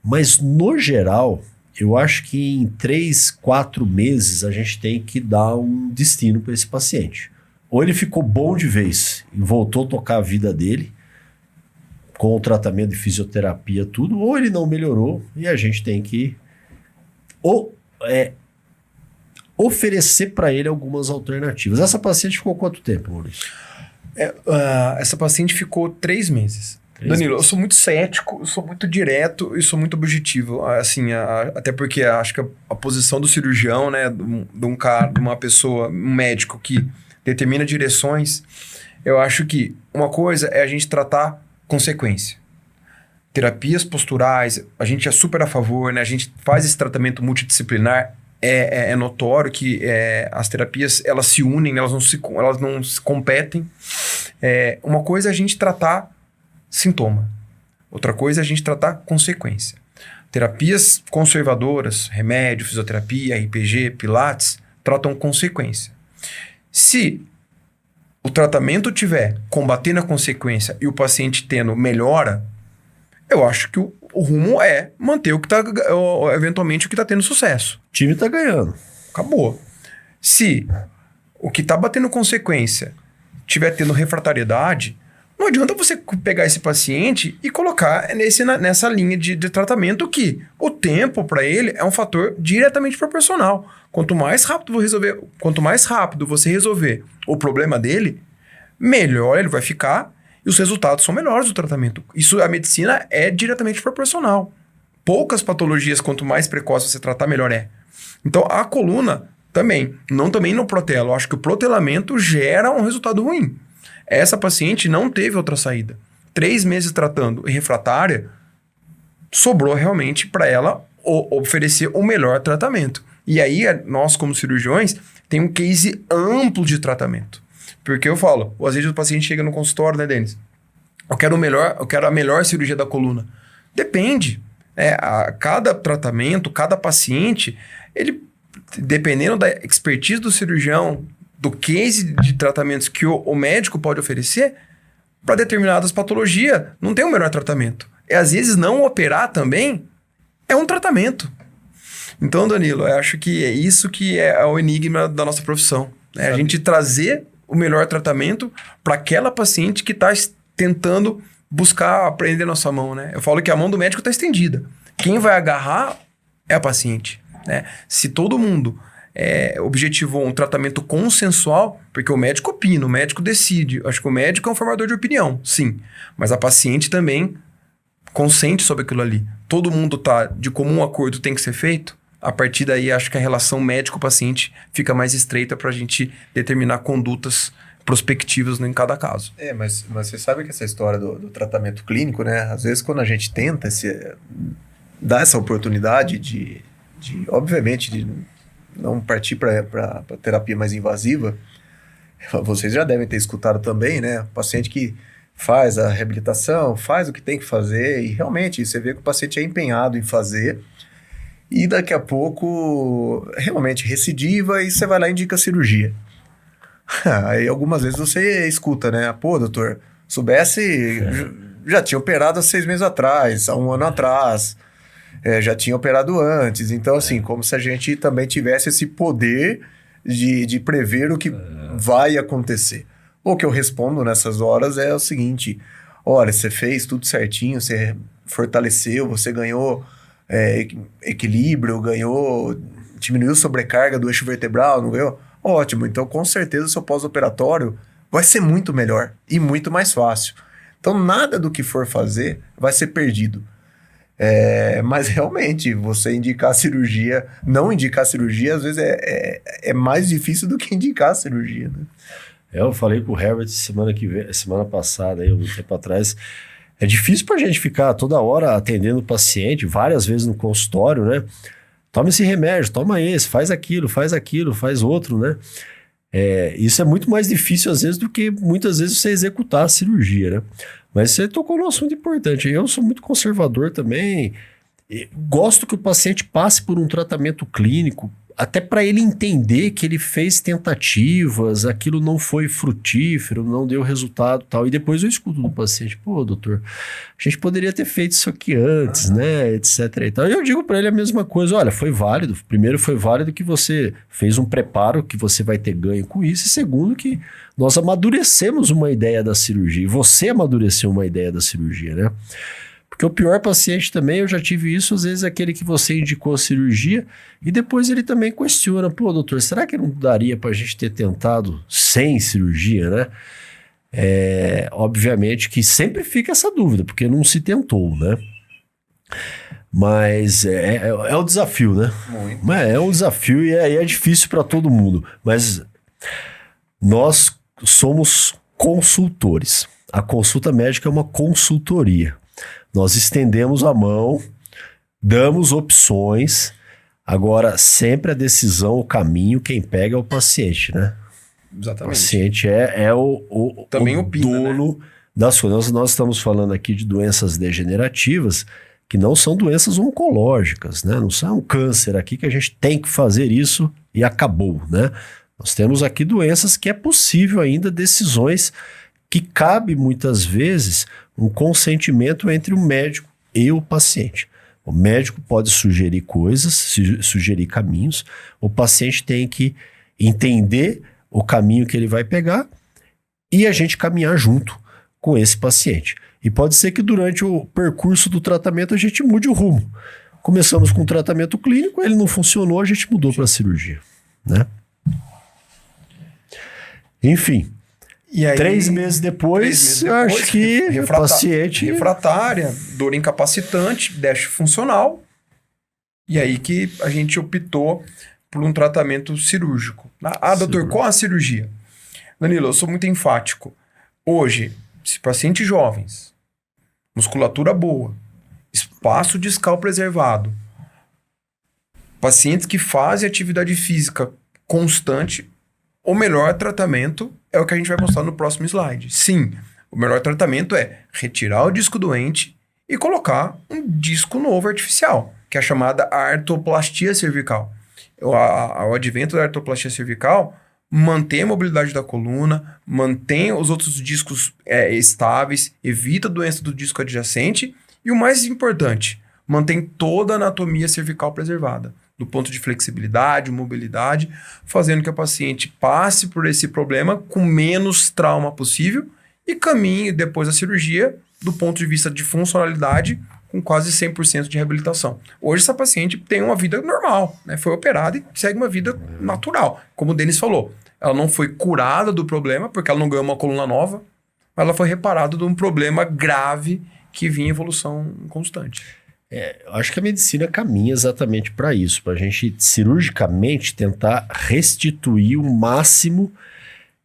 Mas, no geral, eu acho que em 3, 4 meses a gente tem que dar um destino para esse paciente. Ou ele ficou bom de vez e voltou a tocar a vida dele, com o tratamento de fisioterapia, tudo, ou ele não melhorou e a gente tem que oferecer para ele algumas alternativas. Essa paciente ficou quanto tempo, Maurício? Essa paciente ficou 3 meses. Danilo, eu sou muito cético, eu sou muito direto e sou muito objetivo. Assim, até porque acho que a posição do cirurgião, né, de um cara, de uma pessoa, um médico que determina direções, eu acho que uma coisa é a gente tratar consequência. Terapias posturais, a gente é super a favor, né? A gente faz esse tratamento multidisciplinar. É notório que as terapias, elas se unem, elas não se competem. Uma coisa é a gente tratar sintoma. Outra coisa é a gente tratar consequência. Terapias conservadoras, remédio, fisioterapia, RPG, pilates, tratam consequência. Se o tratamento tiver combatendo a consequência e o paciente tendo melhora, eu acho que o rumo é manter o que tá, eventualmente o que está tendo sucesso. O time está ganhando. Acabou. Se o que está batendo consequência tiver tendo refratariedade, não adianta você pegar esse paciente e colocar nessa linha de tratamento que o tempo para ele é um fator diretamente proporcional. Quanto mais rápido você resolver o problema dele, melhor ele vai ficar e os resultados são melhores do tratamento. Isso, a medicina é diretamente proporcional. Poucas patologias, quanto mais precoce você tratar, melhor é. Então, a coluna também, não também no protelo. Eu acho que o protelamento gera um resultado ruim. Essa paciente não teve outra saída. 3 meses tratando e refratária, sobrou realmente para ela oferecer o melhor tratamento. E aí, nós como cirurgiões, tem um case amplo de tratamento. Porque eu falo, às vezes o paciente chega no consultório, né, Denis? Eu quero a melhor cirurgia da coluna. Depende. Cada tratamento, cada paciente, ele, dependendo da expertise do cirurgião, do case de tratamentos que o médico pode oferecer, para determinadas patologias, não tem o melhor tratamento. E às vezes não operar também é um tratamento. Então, Danilo, eu acho que é isso que é o enigma da nossa profissão. Né? A gente trazer o melhor tratamento para aquela paciente que está tentando buscar aprender nossa mão. Né? Eu falo que a mão do médico está estendida. Quem vai agarrar é a paciente. Né? Se todo mundo objetivou um tratamento consensual, porque o médico opina, o médico decide. Eu acho que o médico é um formador de opinião, sim. Mas a paciente também consente sobre aquilo ali. Todo mundo está de comum acordo, tem que ser feito. A partir daí, acho que a relação médico-paciente fica mais estreita para a gente determinar condutas prospectivas em cada caso. Mas você sabe que essa história do tratamento clínico, né? Às vezes, quando a gente tenta dar essa oportunidade de obviamente, de não partir para terapia mais invasiva, vocês já devem ter escutado também, né? O paciente que faz a reabilitação, faz o que tem que fazer e realmente você vê que o paciente é empenhado em fazer e daqui a pouco realmente recidiva e você vai lá e indica cirurgia. Aí algumas vezes você escuta, né? Pô, doutor, soubesse, já tinha operado há 6 meses atrás, há 1 ano atrás, já tinha operado antes. Então, assim, como se a gente também tivesse esse poder de prever o que vai acontecer. O que eu respondo nessas horas é o seguinte: olha, você fez tudo certinho, você fortaleceu, você ganhou equilíbrio, diminuiu sobrecarga do eixo vertebral, não ganhou? Ótimo, então com certeza o seu pós-operatório vai ser muito melhor e muito mais fácil. Então nada do que for fazer vai ser perdido. Mas realmente, você indicar a cirurgia, não indicar a cirurgia, às vezes é mais difícil do que indicar a cirurgia, né? Eu falei pro Herbert semana passada, um tempo atrás, é difícil pra gente ficar toda hora atendendo o paciente, várias vezes no consultório, né? Toma esse remédio, toma esse, faz aquilo, faz outro, né? Isso é muito mais difícil às vezes do que muitas vezes você executar a cirurgia, né? Mas você tocou num assunto importante. Eu sou muito conservador também. Gosto que o paciente passe por um tratamento clínico, até para ele entender que ele fez tentativas, aquilo não foi frutífero, não deu resultado e tal. E depois eu escuto do paciente, pô, doutor, a gente poderia ter feito isso aqui antes, né, etc. E tal. E eu digo para ele a mesma coisa, olha, foi válido. Primeiro, foi válido que você fez um preparo, que você vai ter ganho com isso. E segundo, que nós amadurecemos uma ideia da cirurgia. E você amadureceu uma ideia da cirurgia, né? Porque o pior paciente também, eu já tive isso, às vezes é aquele que você indicou a cirurgia e depois ele também questiona, pô, doutor, será que não daria para a gente ter tentado sem cirurgia, né? Obviamente que sempre fica essa dúvida, porque não se tentou, né? Mas é um desafio, né? Muito. É um desafio e é difícil para todo mundo. Mas nós somos consultores. A consulta médica é uma consultoria. Nós estendemos a mão, damos opções, agora sempre a decisão, o caminho, quem pega é o paciente, né? Exatamente. O paciente é o Também opina, dono das coisas. Nós estamos falando aqui de doenças degenerativas que não são doenças oncológicas, né? Não são um câncer aqui que a gente tem que fazer isso e acabou, né? Nós temos aqui doenças que é possível ainda decisões que cabe muitas vezes um consentimento entre o médico e o paciente. O médico pode sugerir coisas, sugerir caminhos, o paciente tem que entender o caminho que ele vai pegar e a gente caminhar junto com esse paciente. E pode ser que durante o percurso do tratamento a gente mude o rumo. Começamos com o tratamento clínico, ele não funcionou, a gente mudou para a cirurgia, né? Enfim. E aí, 3 meses depois, eu acho que o paciente... Refratária, dor incapacitante, déficit funcional. E aí que a gente optou por um tratamento cirúrgico. Doutor, qual a cirurgia? Danilo, eu sou muito enfático. Hoje, se pacientes jovens, musculatura boa, espaço discal preservado, pacientes que fazem atividade física constante, o melhor tratamento é o que a gente vai mostrar no próximo slide. Sim, o melhor tratamento é retirar o disco doente e colocar um disco novo artificial, que é a chamada artroplastia cervical. O advento da artroplastia cervical mantém a mobilidade da coluna, mantém os outros discos estáveis, evita a doença do disco adjacente e o mais importante, mantém toda a anatomia cervical preservada, do ponto de flexibilidade, mobilidade, fazendo que a paciente passe por esse problema com menos trauma possível e caminhe depois da cirurgia do ponto de vista de funcionalidade com quase 100% de reabilitação. Hoje essa paciente tem uma vida normal, né? Foi operada e segue uma vida natural. Como o Denis falou, ela não foi curada do problema porque ela não ganhou uma coluna nova, mas ela foi reparada de um problema grave que vinha em evolução constante. Eu acho que a medicina caminha exatamente para isso, para a gente cirurgicamente tentar restituir o máximo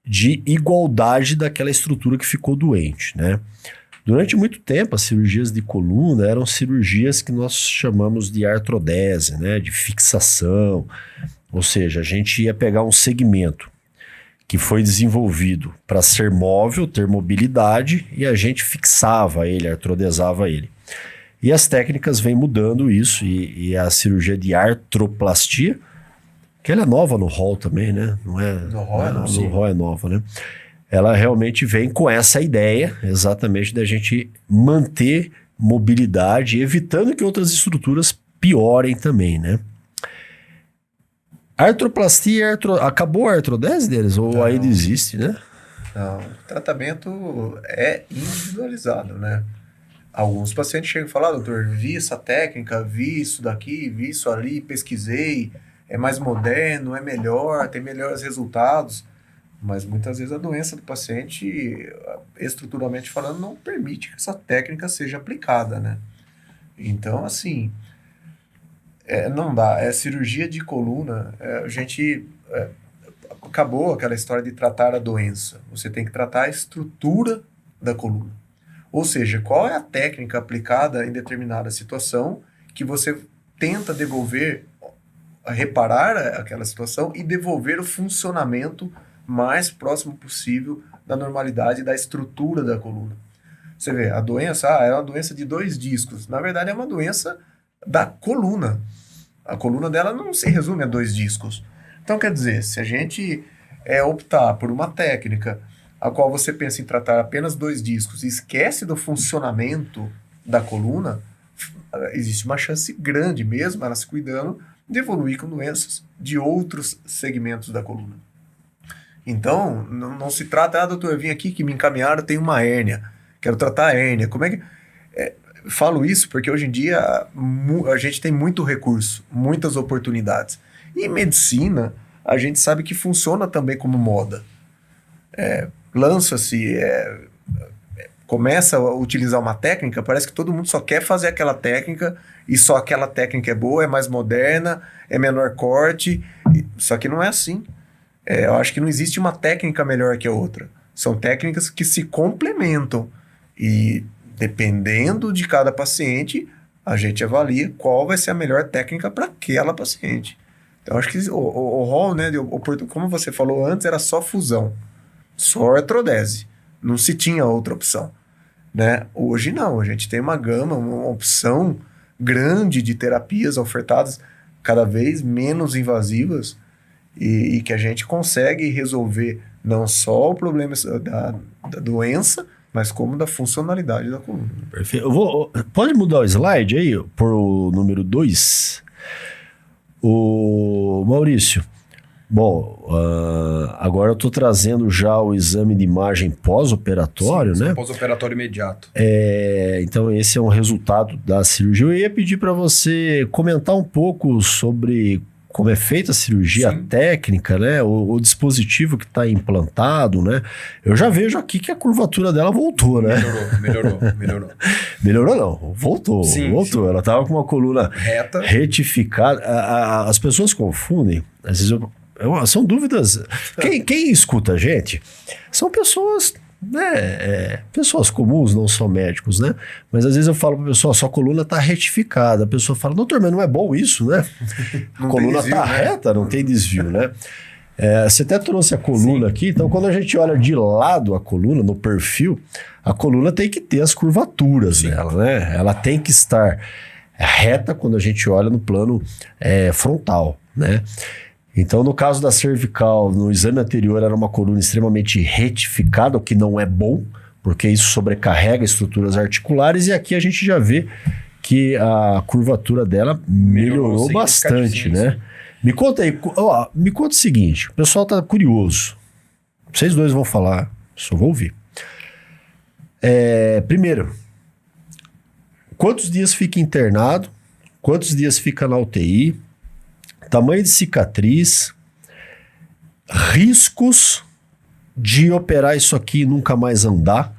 de igualdade daquela estrutura que ficou doente, né? Durante muito tempo, as cirurgias de coluna eram cirurgias que nós chamamos de artrodese, né? De fixação, ou seja, a gente ia pegar um segmento que foi desenvolvido para ser móvel, ter mobilidade, e a gente fixava ele, artrodesava ele. E as técnicas vêm mudando isso, e a cirurgia de artroplastia, que ela é nova no rol também, né? Não é, No rol é nova. No rol é nova, né? Ela realmente vem com essa ideia, exatamente, da gente manter mobilidade, evitando que outras estruturas piorem também, né? Artroplastia, acabou a artrodese deles? Ou ainda existe, né? Não, o tratamento é individualizado, né? Alguns pacientes chegam e falam, doutor, vi essa técnica, vi isso daqui, vi isso ali, pesquisei, é mais moderno, é melhor, tem melhores resultados, mas muitas vezes a doença do paciente, estruturalmente falando, não permite que essa técnica seja aplicada, né? Então, assim, não dá, é cirurgia de coluna, a gente... acabou aquela história de tratar a doença, você tem que tratar a estrutura da coluna. Ou seja, qual é a técnica aplicada em determinada situação que você tenta devolver, reparar aquela situação e devolver o funcionamento mais próximo possível da normalidade da estrutura da coluna. Você vê, a doença, é uma doença de 2 discos. Na verdade, é uma doença da coluna. A coluna dela não se resume a 2 discos. Então, quer dizer, se a gente optar por uma técnica a qual você pensa em tratar apenas 2 discos e esquece do funcionamento da coluna, existe uma chance grande, mesmo ela se cuidando, de evoluir com doenças de outros segmentos da coluna. Então, não se trata, doutor, eu vim aqui que me encaminharam, tem uma hérnia, quero tratar a hérnia. Como é que... falo isso porque hoje em dia a gente tem muito recurso, muitas oportunidades. E em medicina, a gente sabe que funciona também como moda. Lança-se, começa a utilizar uma técnica, parece que todo mundo só quer fazer aquela técnica e só aquela técnica é boa, é mais moderna, é menor corte, só que não é assim. Eu acho que não existe uma técnica melhor que a outra. São técnicas que se complementam e dependendo de cada paciente, a gente avalia qual vai ser a melhor técnica para aquela paciente. Então, acho que o rol, né, como você falou antes, era só fusão, só artrodese. Não se tinha outra opção. Né? Hoje não, a gente tem uma gama, uma opção grande de terapias ofertadas cada vez menos invasivas e que a gente consegue resolver não só o problema da doença, mas como da funcionalidade da coluna. Perfeito. Pode mudar o slide aí, por o número 2? O Maurício, bom, agora eu estou trazendo já o exame de imagem pós-operatório, né? Pós-operatório imediato. Então esse é um resultado da cirurgia. Eu ia pedir para você comentar um pouco sobre como é feita a cirurgia técnica, né? O dispositivo que está implantado, né? Eu já vejo aqui que a curvatura dela voltou, né? Melhorou. Melhorou não, voltou. Sim. Ela estava com uma coluna reta, retificada. As pessoas confundem, às vezes são dúvidas. Quem escuta a gente são pessoas, né? Pessoas comuns, não são médicos, né? Mas às vezes eu falo para a pessoa, sua coluna está retificada. A pessoa fala, doutor, mas não é bom isso, né? A coluna está reta, não tem desvio, né? Você até trouxe a coluna aqui, então quando a gente olha de lado a coluna, no perfil, a coluna tem que ter as curvaturas dela, né? Ela tem que estar reta quando a gente olha no plano frontal, né? Então, no caso da cervical, no exame anterior era uma coluna extremamente retificada, o que não é bom, porque isso sobrecarrega estruturas articulares, e aqui a gente já vê que a curvatura dela melhorou bastante, né? Me conta aí, me conta o seguinte, o pessoal tá curioso, vocês dois vão falar, só vou ouvir. Primeiro, quantos dias fica internado, quantos dias fica na UTI, tamanho de cicatriz, riscos de operar isso aqui e nunca mais andar.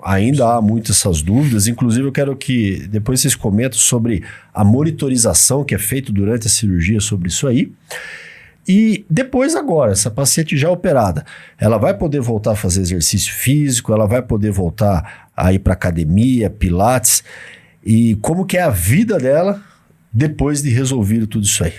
Ainda há muitas essas dúvidas. Inclusive, eu quero que depois vocês comentem sobre a monitorização que é feita durante a cirurgia sobre isso aí. E depois agora, essa paciente já operada, ela vai poder voltar a fazer exercício físico, ela vai poder voltar a ir para academia, pilates, e como que é a vida dela depois de resolver tudo isso aí.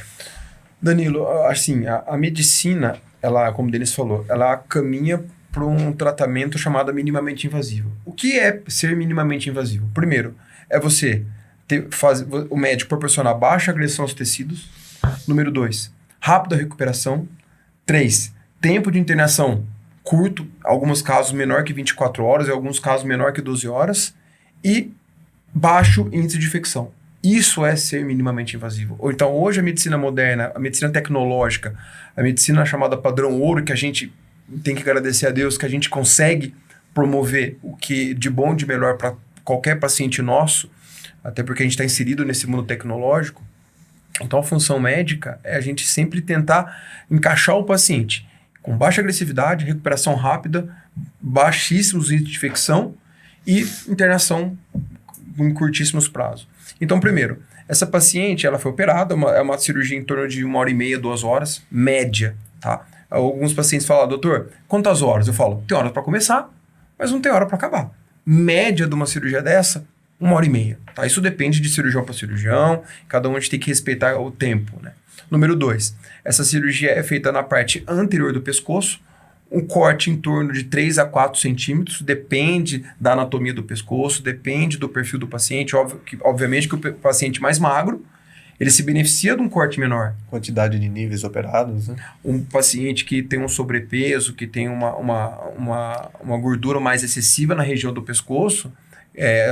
Danilo, assim, a medicina, ela, como o Denis falou, ela caminha para um tratamento chamado minimamente invasivo. O que é ser minimamente invasivo? Primeiro, é você o médico proporcionar baixa agressão aos tecidos. Número 2, rápida recuperação. 3, tempo de internação curto, alguns casos menor que 24 horas, em alguns casos menor que 12 horas. E baixo índice de infecção. Isso é ser minimamente invasivo. Ou então, hoje a medicina moderna, a medicina tecnológica, a medicina chamada padrão ouro, que a gente tem que agradecer a Deus, que a gente consegue promover o que de bom e de melhor para qualquer paciente nosso, até porque a gente está inserido nesse mundo tecnológico. Então, a função médica é a gente sempre tentar encaixar o paciente com baixa agressividade, recuperação rápida, baixíssimos índices de infecção e internação em curtíssimos prazos. Então, primeiro, essa paciente, ela foi operada, é uma cirurgia em torno de 1h30, 2 horas, média, tá? Alguns pacientes falam, doutor, quantas horas? Eu falo, tem horas para começar, mas não tem hora para acabar. Média de uma cirurgia dessa, 1h30, tá? Isso depende de cirurgião para cirurgião, cada um a gente tem que respeitar o tempo, né? Número 2, essa cirurgia é feita na parte anterior do pescoço, um corte em torno de 3 a 4 centímetros, depende da anatomia do pescoço, depende do perfil do paciente. Obviamente que o paciente mais magro, ele se beneficia de um corte menor. Quantidade de níveis operados, né? Um paciente que tem um sobrepeso, que tem uma gordura mais excessiva na região do pescoço,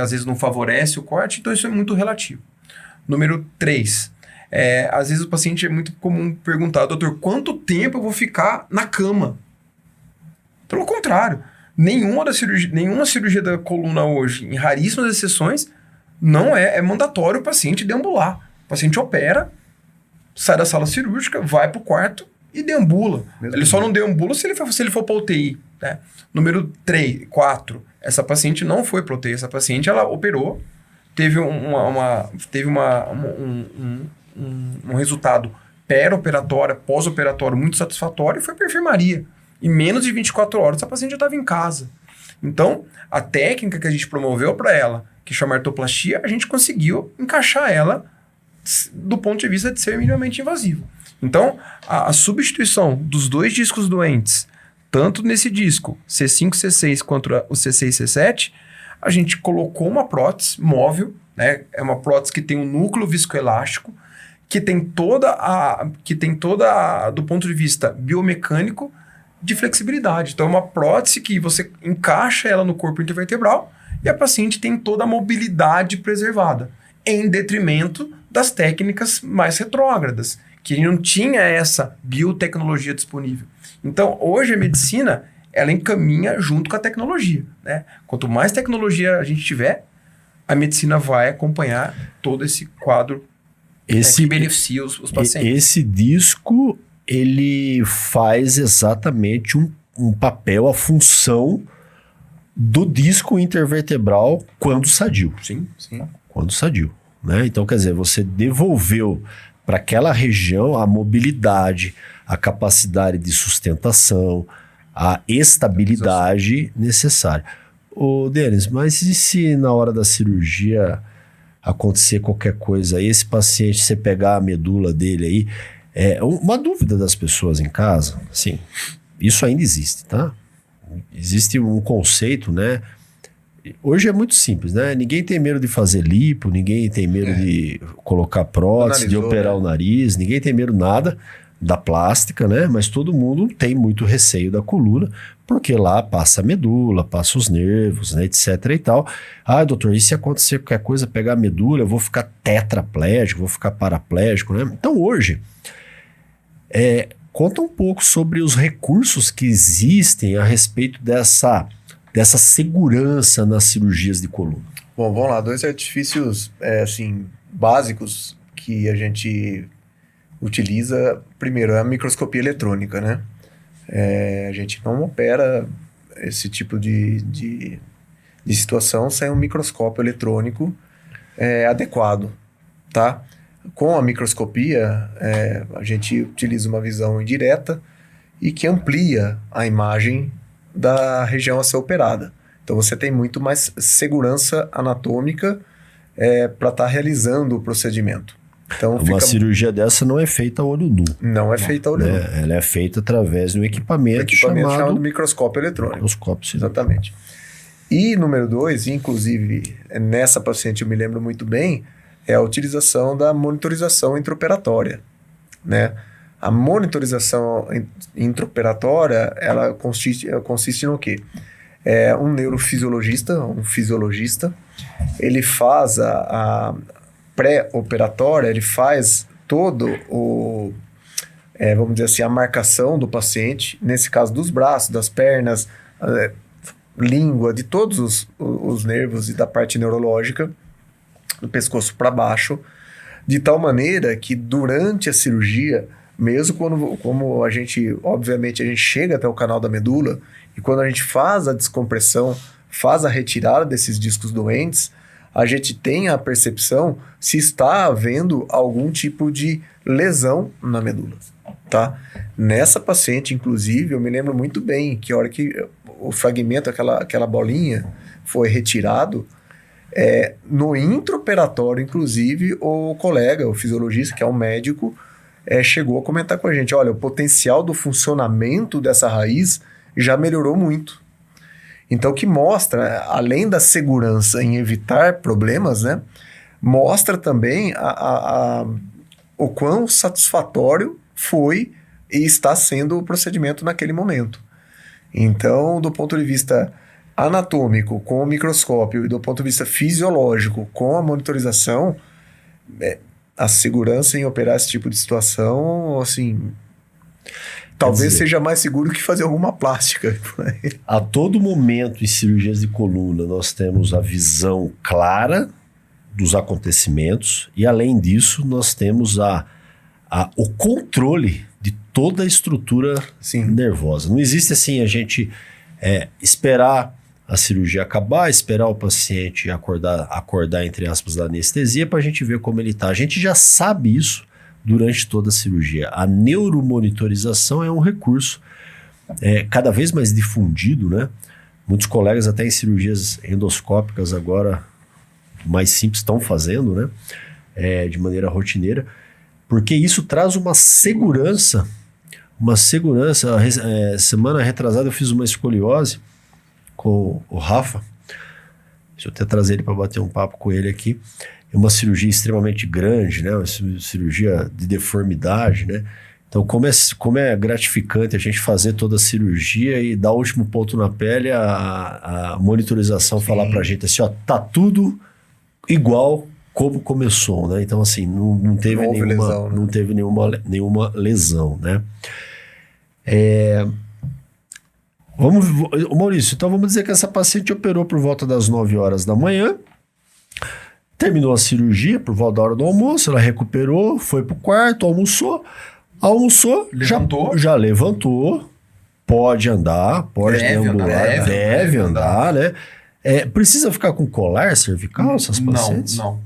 às vezes não favorece o corte, então isso é muito relativo. Número 3. Às vezes o paciente é muito comum perguntar, doutor, quanto tempo eu vou ficar na cama? Pelo contrário, nenhuma cirurgia da coluna hoje, em raríssimas exceções, não é mandatório o paciente deambular. O paciente opera, sai da sala cirúrgica, vai para o quarto e deambula. Ele só não deambula se ele for para UTI. Né? Número 4, essa paciente não foi para UTI, essa paciente ela operou, teve um resultado pré-operatório, pós-operatório muito satisfatório e foi para a enfermaria. Em menos de 24 horas, a paciente já estava em casa. Então, a técnica que a gente promoveu para ela, que chama artroplastia, a gente conseguiu encaixar ela do ponto de vista de ser minimamente invasivo. Então, a substituição dos 2 discos doentes, tanto nesse disco C5, C6, quanto o C6, C7, a gente colocou uma prótese móvel, né? É uma prótese que tem um núcleo viscoelástico, que tem toda do ponto de vista biomecânico, de flexibilidade. Então, é uma prótese que você encaixa ela no corpo intervertebral e a paciente tem toda a mobilidade preservada, em detrimento das técnicas mais retrógradas, que não tinha essa biotecnologia disponível. Então, hoje a medicina, ela encaminha junto com a tecnologia. Né? Quanto mais tecnologia a gente tiver, a medicina vai acompanhar todo esse quadro que beneficia os pacientes. Esse disco, ele faz exatamente um papel, a função do disco intervertebral quando sadio. Sim. Quando sadio. Né? Então, quer dizer, você devolveu para aquela região a mobilidade, a capacidade de sustentação, a estabilidade necessária. Ô, Denis, mas e se na hora da cirurgia acontecer qualquer coisa aí, esse paciente, você pegar a medula dele aí, uma dúvida das pessoas em casa, sim, isso ainda existe, tá? Existe um conceito, né? Hoje é muito simples, né? Ninguém tem medo de fazer lipo, ninguém tem medo de colocar prótese, de operar o nariz, ninguém tem medo nada da plástica, né? Mas todo mundo tem muito receio da coluna, porque lá passa a medula, passa os nervos, né, etc e tal. Ah, doutor, e se acontecer qualquer coisa, pegar a medula, eu vou ficar tetraplégico, vou ficar paraplégico, né? Então hoje, conta um pouco sobre os recursos que existem a respeito dessa segurança nas cirurgias de coluna. Bom, vamos lá. 2 artifícios, básicos que a gente utiliza. Primeiro, é a microscopia eletrônica, né? A gente não opera esse tipo de situação sem um microscópio eletrônico adequado, tá? Com a microscopia, a gente utiliza uma visão indireta e que amplia a imagem da região a ser operada. Então você tem muito mais segurança anatômica para estar realizando o procedimento. Então, uma cirurgia dessa não é feita a olho nu. Não é feita a olho nu. Ela é feita através de um equipamento chamado microscópio eletrônico. Microscópio, sim. Exatamente. E número 2, inclusive nessa paciente eu me lembro muito bem, é a utilização da monitorização intraoperatória, né? A monitorização intraoperatória, ela consiste no quê? Um neurofisiologista, um fisiologista, ele faz a pré-operatória, ele faz todo vamos dizer assim, a marcação do paciente, nesse caso dos braços, das pernas, língua, de todos os nervos e da parte neurológica, do pescoço para baixo, de tal maneira que durante a cirurgia, mesmo como a gente, obviamente, a gente chega até o canal da medula, e quando a gente faz a descompressão, faz a retirada desses discos doentes, a gente tem a percepção se está havendo algum tipo de lesão na medula, tá? Nessa paciente, inclusive, eu me lembro muito bem que a hora que o fragmento, aquela bolinha, foi retirado, no intraoperatório, inclusive, o colega, o fisiologista, que é um médico, chegou a comentar com a gente, olha, o potencial do funcionamento dessa raiz já melhorou muito. Então, o que mostra, além da segurança em evitar problemas, né, mostra também o quão satisfatório foi e está sendo o procedimento naquele momento. Então, do ponto de vista anatômico, com o microscópio, e do ponto de vista fisiológico, com a monitorização, a segurança em operar esse tipo de situação, assim, talvez seja mais seguro que fazer alguma plástica. A todo momento em cirurgias de coluna nós temos a visão clara dos acontecimentos e, além disso, nós temos o controle de toda a estrutura nervosa. Não existe assim a gente esperar a cirurgia acabar, esperar o paciente acordar entre aspas, da anestesia para a gente ver como ele está. A gente já sabe isso durante toda a cirurgia. A neuromonitorização é um recurso cada vez mais difundido, né? Muitos colegas até em cirurgias endoscópicas agora mais simples estão fazendo, né? De maneira rotineira, porque isso traz uma segurança. Semana retrasada eu fiz uma escoliose com o Rafa. Deixa eu até trazer ele para bater um papo com ele aqui. É uma cirurgia extremamente grande, né? Uma cirurgia de deformidade, né? Então, como é gratificante a gente fazer toda a cirurgia e dar o último ponto na pele, a monitorização falar pra gente assim, ó, tá tudo igual como começou, né? Então, assim, não teve nenhuma lesão, né? Não teve nenhuma lesão, né? Maurício, então vamos dizer que essa paciente operou por volta das 9 horas da manhã, terminou a cirurgia por volta da hora do almoço, ela recuperou, foi pro quarto, almoçou, levantou. Já levantou, pode andar, pode deambular, deve andar, né? Precisa ficar com colar cervical essas pacientes? Não.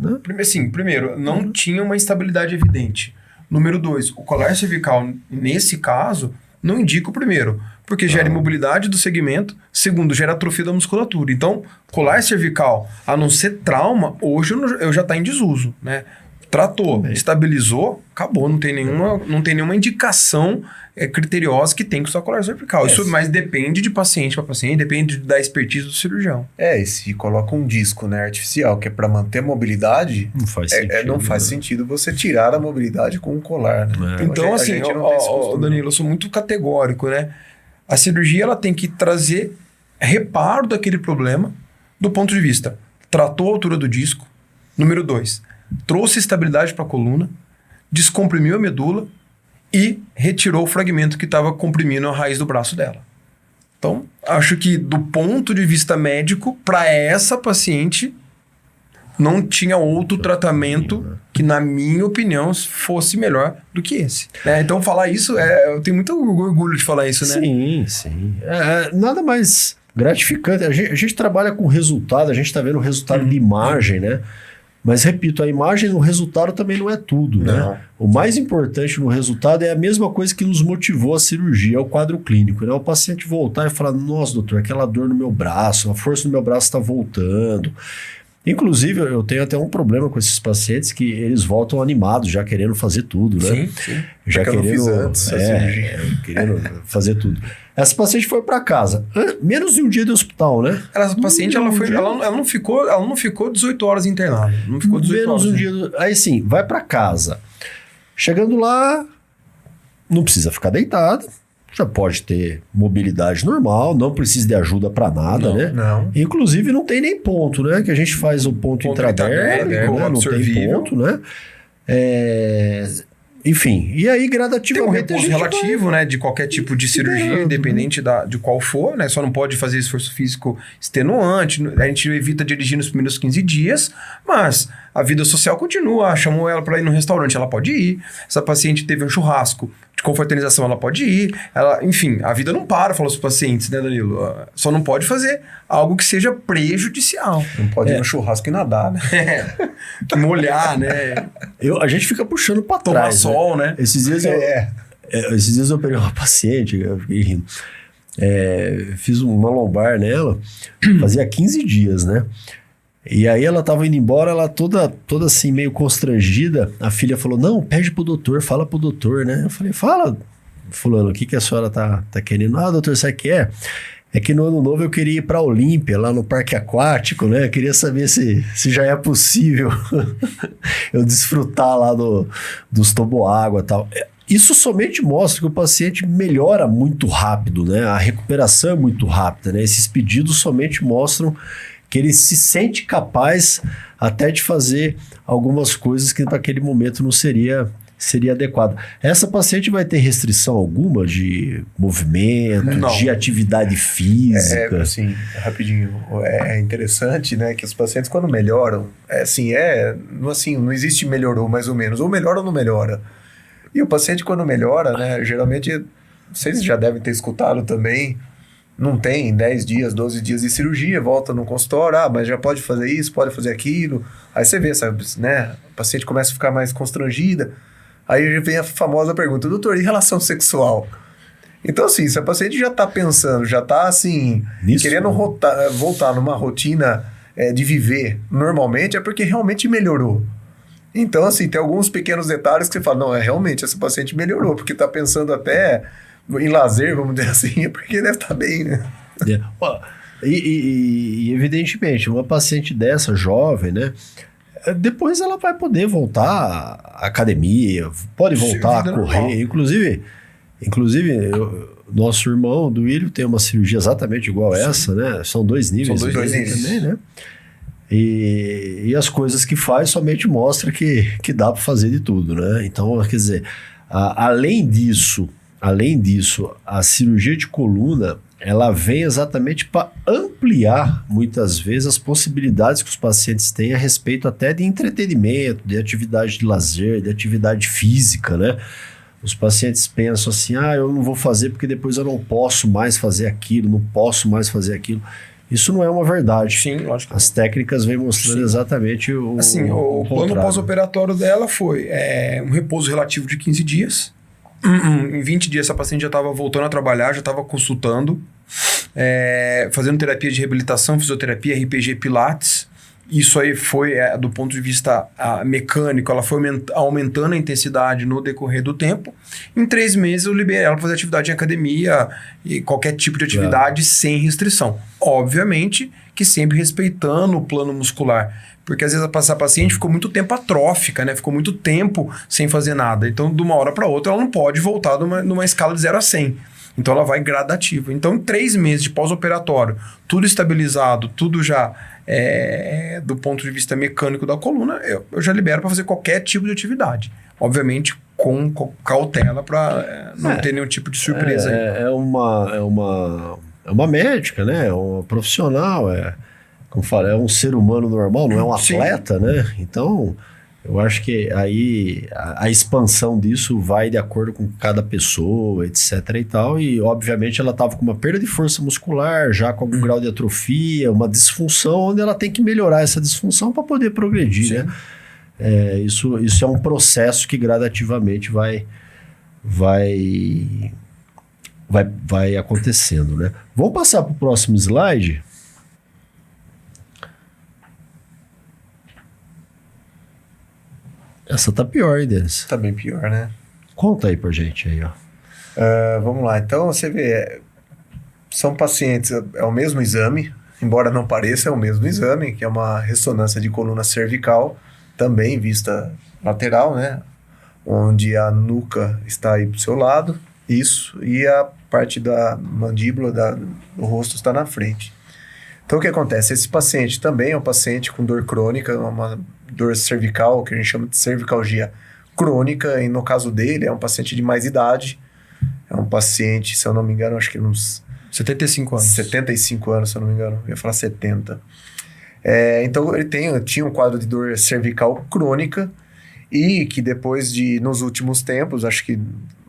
Primeiro, não tinha uma instabilidade evidente. Número 2, o colar cervical, nesse caso, não indica o primeiro, porque gera imobilidade do segmento, segundo, gera atrofia da musculatura. Então, colar cervical, a não ser trauma, hoje eu já está em desuso, né? Tratou, estabilizou, acabou, não tem nenhuma indicação criteriosa que tem que usar colar cervical. Isso mais depende de paciente para paciente, depende da expertise do cirurgião. E se coloca um disco, né, artificial, que é para manter a mobilidade, não faz sentido. Não faz sentido você tirar a mobilidade com um colar, né? Então, assim, Danilo, eu sou muito categórico, né? A cirurgia ela tem que trazer reparo daquele problema do ponto de vista, tratou a altura do disco, número 2, trouxe estabilidade para a coluna, descomprimiu a medula e retirou o fragmento que estava comprimindo a raiz do braço dela. Então, acho que do ponto de vista médico, para essa paciente, não tinha outro tratamento que, na minha opinião, fosse melhor do que esse. Então, falar isso, eu tenho muito orgulho de falar isso, né? Sim. Nada mais gratificante. A gente trabalha com resultado, a gente está vendo o resultado de imagem, né? Mas, repito, a imagem no resultado também não é tudo, né? O mais importante no resultado é a mesma coisa que nos motivou a cirurgia, é o quadro clínico, né? O paciente voltar e falar, nossa, doutor, aquela dor no meu braço, a força no meu braço está voltando. Inclusive, eu tenho até um problema com esses pacientes que eles voltam animados, já querendo fazer tudo, né? Sim. Já querendo, eu não fiz antes querendo fazer tudo. Essa paciente foi para casa, menos de um dia de hospital, né? Essa paciente, ela não ficou 18 horas internada. Não ficou 18 horas. Menos um dia. Aí sim, vai para casa. Chegando lá, não precisa ficar deitado. Já pode ter mobilidade normal, não precisa de ajuda para nada, né? Não. Inclusive não tem nem ponto, né? Que a gente faz o ponto intradérmico, né? Não tem ponto, né? Enfim, e aí gradativamente tem um repouso relativo, né? De qualquer tipo de cirurgia, independente de qual for, né? Só não pode fazer esforço físico extenuante, a gente evita dirigir nos primeiros 15 dias, mas a vida social continua. Chamou ela para ir no restaurante, ela pode ir. Essa paciente teve um churrasco de confraternização, ela pode ir. Enfim, a vida não para, falou os pacientes, né, Danilo? Só não pode fazer algo que seja prejudicial. Não pode ir no churrasco e nadar, né? Molhar, né? A gente fica puxando para trás. Tomar sol, né? Esses dias eu peguei uma paciente, eu fiquei rindo. Fiz uma lombar nela, fazia 15 dias, né? E aí ela tava indo embora, ela toda assim, meio constrangida. A filha falou, não, pede pro doutor, fala pro doutor, né? Eu falei, fala, fulano, o que que a senhora tá querendo? Ah, doutor, sabe o que é? É que no ano novo eu queria ir para Olímpia, lá no parque aquático, né? Eu queria saber se já é possível eu desfrutar lá dos toboágua e tal. Isso somente mostra que o paciente melhora muito rápido, né? A recuperação é muito rápida, né? Esses pedidos somente mostram que ele se sente capaz até de fazer algumas coisas que para aquele momento não seria adequado. Essa paciente vai ter restrição alguma de movimento, Não. de atividade física? Assim, rapidinho, é interessante, né, que os pacientes quando melhoram, não existe melhorou mais ou menos, ou melhora ou não melhora. E o paciente quando melhora, né, geralmente, vocês já devem ter escutado também, não tem 10 dias, 12 dias de cirurgia, volta no consultório, mas já pode fazer isso, pode fazer aquilo. Aí você vê, sabe, né, a paciente começa a ficar mais constrangida. Aí vem a famosa pergunta, doutor, e relação sexual? Então, assim, se a paciente já está pensando, já está, assim, querendo voltar numa rotina de viver normalmente, é porque realmente melhorou. Então, assim, tem alguns pequenos detalhes que você fala, não, realmente, essa paciente melhorou, porque está pensando até em lazer, vamos dizer assim, é porque deve estar bem, né? E evidentemente, uma paciente dessa, jovem, né? Depois ela vai poder voltar à academia, pode voltar a correr. Inclusive, nosso irmão do William tem uma cirurgia exatamente igual a essa, né? São 2 níveis. São dois níveis também, né? E as coisas que faz somente mostra que dá para fazer de tudo, né? Então, quer dizer, além disso, a cirurgia de coluna, ela vem exatamente para ampliar, muitas vezes, as possibilidades que os pacientes têm a respeito até de entretenimento, de atividade de lazer, de atividade física, né? Os pacientes pensam assim, eu não vou fazer porque depois eu não posso mais fazer aquilo, não posso mais fazer aquilo. Isso não é uma verdade. Sim, lógico. As técnicas vêm mostrando exatamente o o plano pós-operatório dela foi um repouso relativo de 15 dias. Em 20 dias essa paciente já estava voltando a trabalhar, já estava consultando, fazendo terapia de reabilitação, fisioterapia, RPG, pilates. Isso aí foi, do ponto de vista mecânico, ela foi aumentando a intensidade no decorrer do tempo. Em 3 meses eu liberei ela para fazer atividade em academia e qualquer tipo de atividade sem restrição. Obviamente que sempre respeitando o plano muscular. Porque às vezes essa paciente ficou muito tempo atrófica, né? Ficou muito tempo sem fazer nada. Então, de uma hora para outra, ela não pode voltar numa escala de 0 a 100. Então, ela vai gradativa. Então, em 3 meses de pós-operatório, tudo estabilizado, tudo já do ponto de vista mecânico da coluna, eu já libero para fazer qualquer tipo de atividade. Obviamente, com cautela para não ter nenhum tipo de surpresa aí. É uma médica, né? É uma profissional, como fala, é um ser humano normal, não é um atleta, né? Então, eu acho que aí a expansão disso vai de acordo com cada pessoa, etc e tal. E, obviamente, ela estava com uma perda de força muscular, já com algum grau de atrofia, uma disfunção, onde ela tem que melhorar essa disfunção para poder progredir, né? Isso é um processo que gradativamente vai acontecendo, né? Vamos passar para o próximo slide. Essa tá pior, hein, Denis? Tá bem pior, né? Conta aí pra gente aí, ó. Vamos lá. Então, você vê, são pacientes, é o mesmo exame, embora não pareça, é o mesmo exame, que é uma ressonância de coluna cervical, também vista lateral, né? Onde a nuca está aí pro seu lado, isso, e a parte da mandíbula do rosto está na frente. Então, o que acontece? Esse paciente também é um paciente com dor crônica, uma dor cervical, que a gente chama de cervicalgia crônica, e no caso dele é um paciente de mais idade, é um paciente, se eu não me engano, acho que uns 75 anos. 75 anos, se eu não me engano, eu ia falar 70. Então ele tinha um quadro de dor cervical crônica e que depois nos últimos tempos, acho que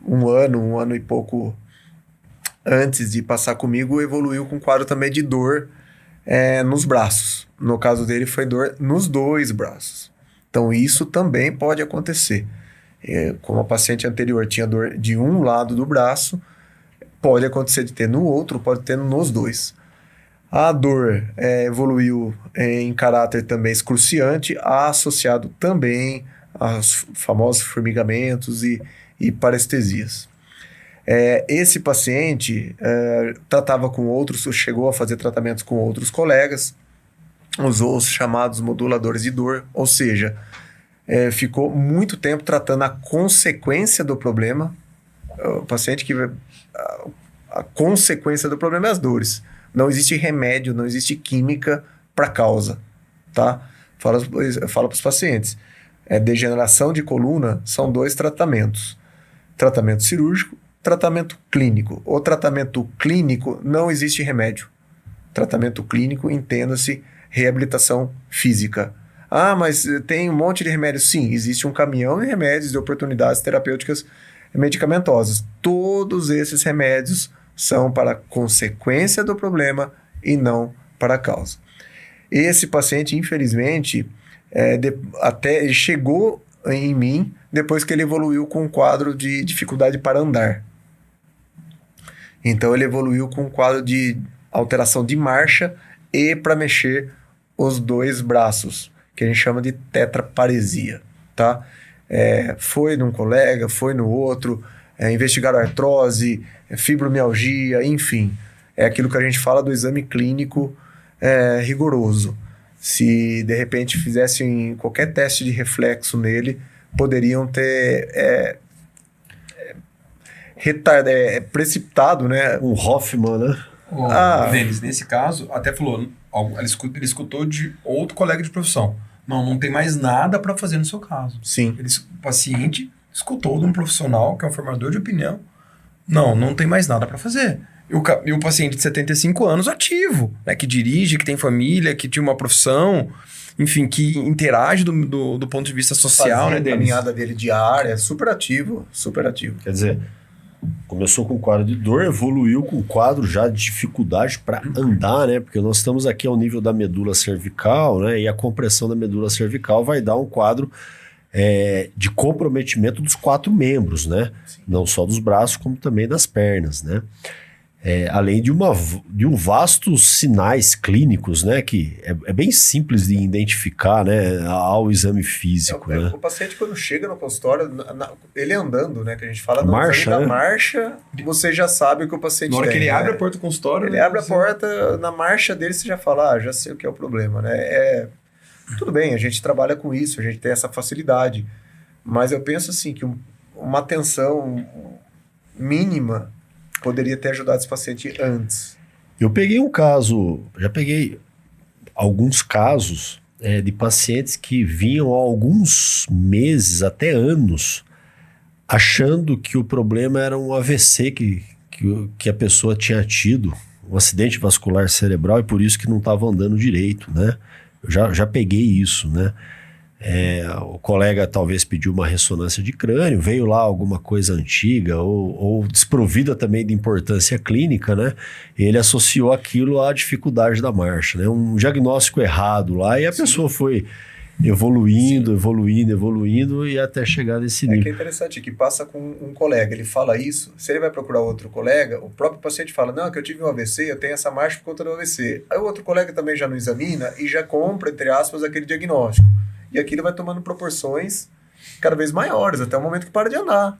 um ano e pouco antes de passar comigo, evoluiu com um quadro também de dor nos braços. No caso dele foi dor nos 2 braços. Então isso também pode acontecer. Como a paciente anterior tinha dor de um lado do braço, pode acontecer de ter no outro, pode ter nos 2. A dor evoluiu em caráter também excruciante, associado também aos famosos formigamentos e parestesias. Esse paciente tratava com outros, chegou a fazer tratamentos com outros colegas, usou os chamados moduladores de dor, ou seja, ficou muito tempo tratando a consequência do problema. O paciente que... A consequência do problema é as dores. Não existe remédio, não existe química para causa, tá? Fala para os pacientes. Degeneração de coluna são 2 tratamentos. Tratamento cirúrgico, tratamento clínico. O tratamento clínico não existe remédio. Tratamento clínico, entenda-se, reabilitação física. Ah, mas tem um monte de remédios. Sim, existe um caminhão de remédios e oportunidades terapêuticas medicamentosas. Todos esses remédios são para consequência do problema e não para a causa. Esse paciente, infelizmente, até chegou em mim depois que ele evoluiu com um quadro de dificuldade para andar. Então, ele evoluiu com um quadro de alteração de marcha e para mexer os 2 braços, que a gente chama de tetraparesia, tá? Foi num colega, foi no outro, investigaram artrose, fibromialgia, enfim. É aquilo que a gente fala do exame clínico rigoroso. Se, de repente, fizessem qualquer teste de reflexo nele, poderiam ter precipitado, né? Um Hoffman, né? Denis, nesse caso, até falou, ele escutou de outro colega de profissão. Não tem mais nada para fazer no seu caso. Sim. O paciente escutou de um profissional, que é um formador de opinião. Não tem mais nada para fazer. E o paciente de 75 anos ativo, né, que dirige, que tem família, que tinha uma profissão, enfim, que interage do ponto de vista social, né, a caminhada dele diária, super ativo. Quer dizer, começou com um quadro de dor, evoluiu com um quadro já de dificuldade para andar, né? Porque nós estamos aqui ao nível da medula cervical, né? E a compressão da medula cervical vai dar um quadro de comprometimento dos 4 membros, né? Sim. Não só dos braços, como também das pernas, né? Além de um vastos sinais clínicos, né? Que é bem simples de identificar, né? Ao exame físico, né? O paciente, quando chega no consultório, ele andando, né? Que a gente fala no marcha, exame da marcha, você já sabe o que o paciente tem. Na hora que ele abre a porta do consultório... Ele abre a porta, na marcha dele você já fala, já sei o que é o problema, né? Tudo bem, a gente trabalha com isso, a gente tem essa facilidade. Mas eu penso assim, que uma atenção mínima poderia ter ajudado esse paciente antes. Eu peguei um caso, já peguei alguns casos de pacientes que vinham há alguns meses, até anos, achando que o problema era um AVC que a pessoa tinha tido, um acidente vascular cerebral, e por isso que não estava andando direito, né? Eu já peguei isso, né? O colega talvez pediu uma ressonância de crânio, veio lá alguma coisa antiga ou desprovida também de importância clínica, né? Ele associou aquilo à dificuldade da marcha, né? Um diagnóstico errado lá, e a pessoa foi evoluindo e até chegar nesse nível. Que é interessante, que passa com um colega, ele fala isso, se ele vai procurar outro colega, o próprio paciente fala, não, que eu tive um AVC, eu tenho essa marcha por conta do AVC. Aí o outro colega também já não examina e já compra, entre aspas, aquele diagnóstico. E aquilo vai tomando proporções cada vez maiores, até o momento que para de andar.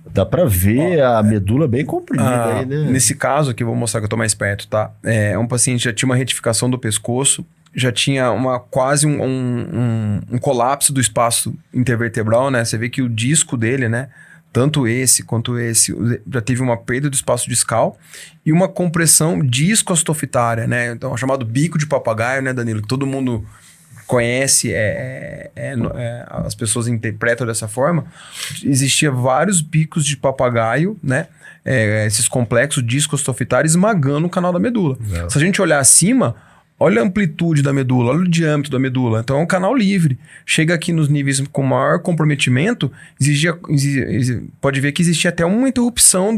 Dá pra ver a medula bem comprimida aí, né? Nesse caso aqui, vou mostrar que eu tô mais perto, tá? Um paciente já tinha uma retificação do pescoço, já tinha quase um colapso do espaço intervertebral, né? Você vê que o disco dele, né? Tanto esse quanto esse, já teve uma perda do espaço discal e uma compressão discostofitária, né? Então, é chamado bico de papagaio, né, Danilo? Que todo mundo conhece, as pessoas interpretam dessa forma. Existia vários bicos de papagaio, né? Esses complexos discostofitários esmagando o canal da medula. Não. Se a gente olhar acima, olha a amplitude da medula, olha o diâmetro da medula. Então é um canal livre. Chega aqui nos níveis com maior comprometimento, pode ver que existia até uma interrupção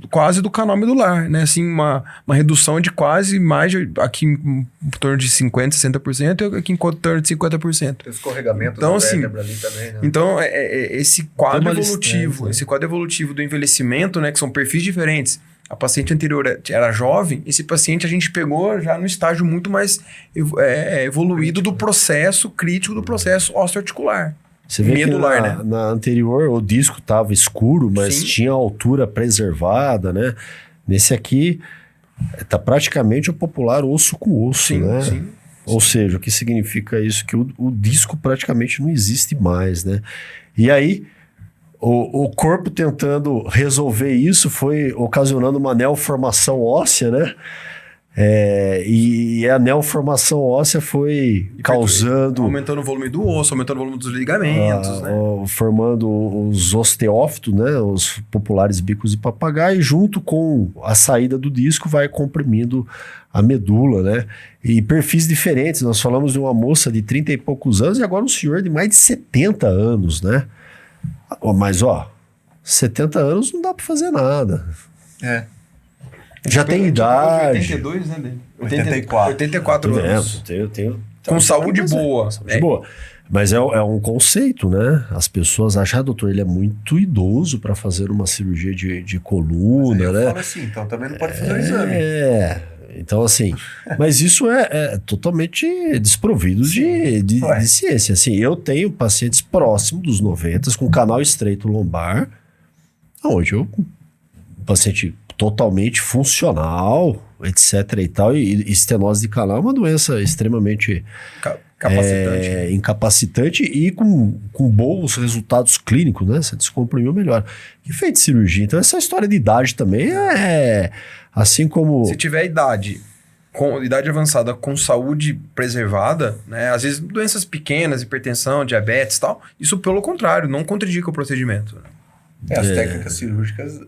quase do canal medular, né? Assim, uma redução de quase mais aqui em torno de 50%, 60% e aqui em torno de 50%. Escorregamento então, da assim, vértebra ali também, né? Então, esse quadro evolutivo, esse quadro evolutivo do envelhecimento, né? Que são perfis diferentes. A paciente anterior era jovem, esse paciente a gente pegou já no estágio muito mais evoluído do processo crítico do processo osteoarticular. Você vê Medular, que né? na anterior o disco estava escuro, mas Sim. tinha a altura preservada, né? Nesse aqui tá praticamente o popular osso com osso, Sim, né? sim. Ou seja, o que significa isso? Que o disco praticamente não existe mais, né? E aí, o corpo tentando resolver isso foi ocasionando uma neoformação óssea, né? E a neoformação óssea foi causando... Aumentando o volume do osso, aumentando o volume dos ligamentos, né? formando os osteófitos, né? Os populares bicos de papagaio, e junto com a saída do disco vai comprimindo a medula, né? E perfis diferentes. Nós falamos de uma moça de 30 e poucos anos e agora um senhor de mais de 70 anos, né? Mas, 70 anos não dá pra fazer nada. Já tem idade. 82, né, dele? 84. 84 Tô anos. vendo, eu tenho Com saúde boa. Saúde boa. Mas é um conceito, né? As pessoas acham, doutor, ele é muito idoso para fazer uma cirurgia de coluna, Eu né? falo assim, então também não pode fazer o exame. Então assim, mas isso é totalmente desprovido de ciência. Assim, eu tenho pacientes próximos dos 90 com canal estreito lombar, onde um paciente totalmente funcional, etc e tal, e estenose de canal é uma doença extremamente Capacitante. incapacitante e com bons resultados clínicos, né? Você descomprimiu melhor. E feito cirurgia. Então, essa história de idade também assim como... Se tiver idade, com idade avançada, com saúde preservada, né? Às vezes doenças pequenas, hipertensão, diabetes e tal, isso pelo contrário, não contraindica o procedimento. Né? As técnicas cirúrgicas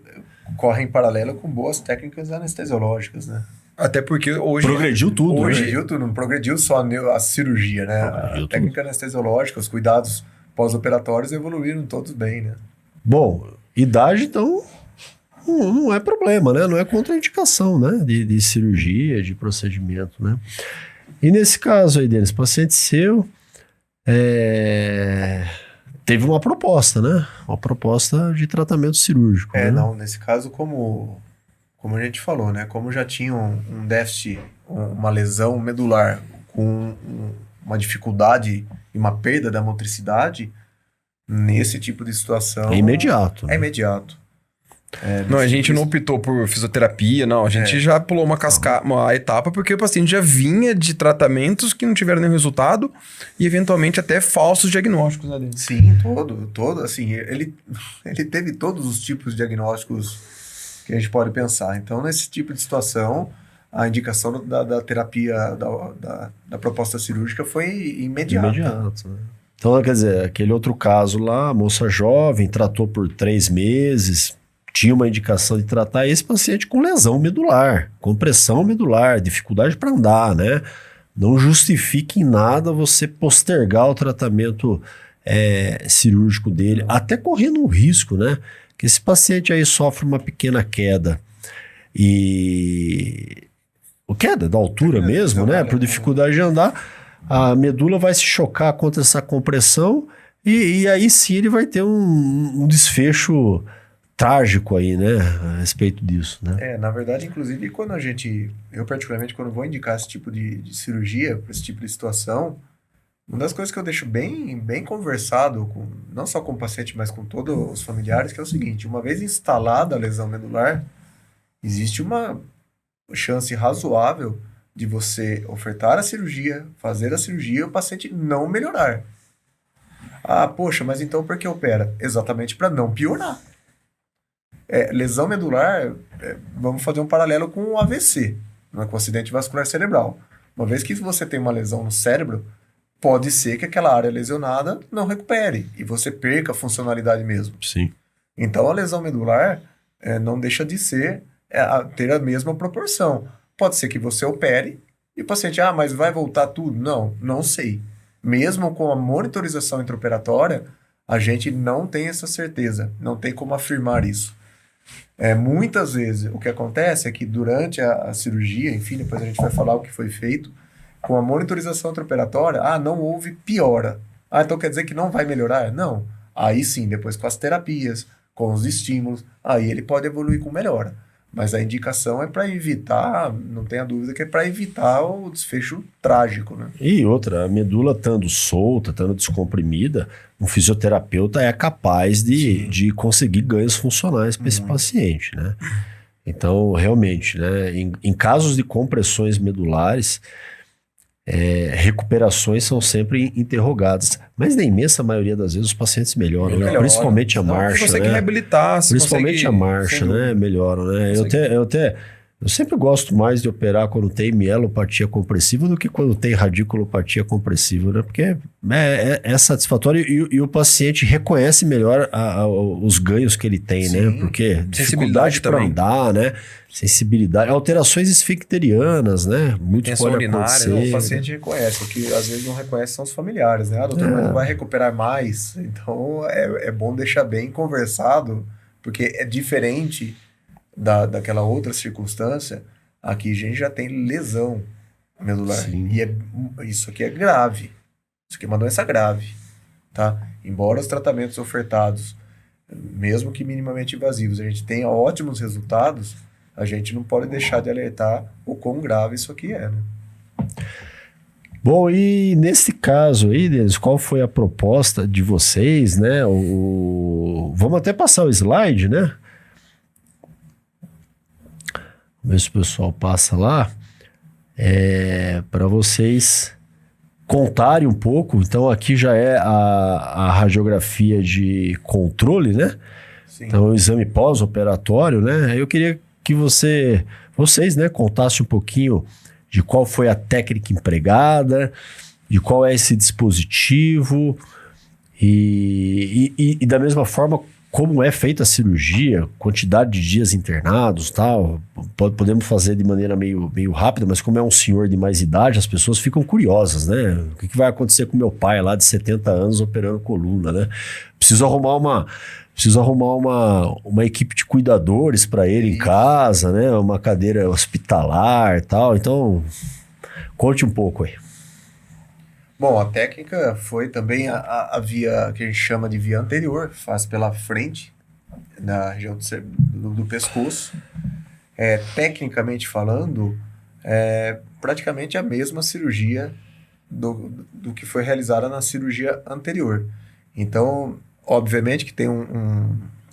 correm em paralelo com boas técnicas anestesiológicas, né? Até porque hoje... Progrediu tudo, né? Progrediu tudo, não progrediu só a cirurgia, né? A técnica anestesiológica, os cuidados pós-operatórios evoluíram todos bem, né? Bom, idade, então, não é problema, né? Não é contraindicação, né? De cirurgia, de procedimento, né? E nesse caso aí, Denis, paciente seu teve uma proposta, né? Uma proposta de tratamento cirúrgico. né? Não, nesse caso, como a gente falou, né? Como já tinha um déficit, uma lesão medular com uma dificuldade e uma perda da motricidade, nesse tipo de situação... É imediato. É imediato. Não, a gente não optou por fisioterapia, não. A gente já pulou uma etapa porque o paciente já vinha de tratamentos que não tiveram nenhum resultado e, eventualmente, até falsos diagnósticos, né, dele? Sim, todo, assim, ele teve todos os tipos de diagnósticos que a gente pode pensar. Então, nesse tipo de situação, a indicação da terapia, da proposta cirúrgica foi imediata. Né? Então, quer dizer, aquele outro caso lá, a moça jovem, tratou por 3 meses, tinha uma indicação de tratar esse paciente com lesão medular, compressão medular, dificuldade para andar, né? Não justifica em nada você postergar o tratamento cirúrgico dele, até correndo um risco, né? Que esse paciente aí sofre uma pequena queda queda da altura mesmo, né? Por dificuldade de andar, a medula vai se chocar contra essa compressão e aí sim ele vai ter um desfecho trágico aí, né? A respeito disso, né? Na verdade, inclusive, eu particularmente, quando vou indicar esse tipo de cirurgia para esse tipo de situação, uma das coisas que eu deixo bem conversado, não só com o paciente, mas com todos os familiares, que é o seguinte: uma vez instalada a lesão medular, existe uma chance razoável de você ofertar a cirurgia, fazer a cirurgia e o paciente não melhorar. Ah, poxa, mas então por que opera? Exatamente para não piorar. Lesão medular, vamos fazer um paralelo com o AVC, com o acidente vascular cerebral. Uma vez que você tem uma lesão no cérebro, pode ser que aquela área lesionada não recupere e você perca a funcionalidade mesmo. Sim. Então, a lesão medular não deixa de ter a mesma proporção. Pode ser que você opere e o paciente, mas vai voltar tudo? Não sei. Mesmo com a monitorização intraoperatória, a gente não tem essa certeza, não tem como afirmar isso. Muitas vezes, o que acontece é que durante a cirurgia, enfim, depois a gente vai falar o que foi feito, com a monitorização intraoperatória, não houve piora. Então quer dizer que não vai melhorar? Não. Aí sim, depois com as terapias, com os estímulos, aí ele pode evoluir com melhora. Mas a indicação é para evitar, não tenha dúvida que é para evitar o desfecho trágico, né? E outra, a medula estando solta, estando descomprimida, um fisioterapeuta é capaz de conseguir ganhos funcionais para esse paciente, né? Então, realmente, né, em casos de compressões medulares, recuperações são sempre interrogadas. Mas na imensa maioria das vezes os pacientes melhoram, né? Principalmente a marcha, consegue né? reabilitar, Principalmente a marcha, né? Melhoram, né? Eu sempre gosto mais de operar quando tem mielopatia compressiva do que quando tem radiculopatia compressiva, né? Porque é satisfatório e o paciente reconhece melhor os ganhos que ele tem, né? Porque dificuldade para andar, né? Sensibilidade, alterações esfincterianas, né? Muito pode acontecer. O paciente reconhece, o que às vezes não reconhece são os familiares, né? Doutor, mas vai recuperar mais? Então é bom deixar bem conversado, porque é diferente daquela outra circunstância. Aqui a gente já tem lesão medular. Sim. E isso aqui é grave. Isso aqui é uma doença grave, tá? Embora os tratamentos ofertados, mesmo que minimamente invasivos, a gente tenha ótimos resultados, a gente não pode deixar de alertar o quão grave isso aqui é, né? Bom, e nesse caso aí, Denis, qual foi a proposta de vocês, né? Vamos até passar o slide, né? Vamos ver se o pessoal passa lá. Para vocês contarem um pouco. Então, aqui já é a radiografia de controle, né? Sim. Então, o exame pós-operatório, né? Eu queria que vocês, né, contassem um pouquinho de qual foi a técnica empregada, de qual é esse dispositivo e da mesma forma como é feita a cirurgia, quantidade de dias internados, tal. Podemos fazer de maneira meio rápida, mas como é um senhor de mais idade, as pessoas ficam curiosas, né? O que vai acontecer com meu pai lá de 70 anos operando coluna, né? Preciso arrumar uma equipe de cuidadores para ele em casa, né? Uma cadeira hospitalar e tal. Então, conte um pouco aí. Bom, a técnica foi também a via que a gente chama de via anterior, faz pela frente, na região do pescoço. Tecnicamente falando, é praticamente a mesma cirurgia do que foi realizada na cirurgia anterior. Então, obviamente que tem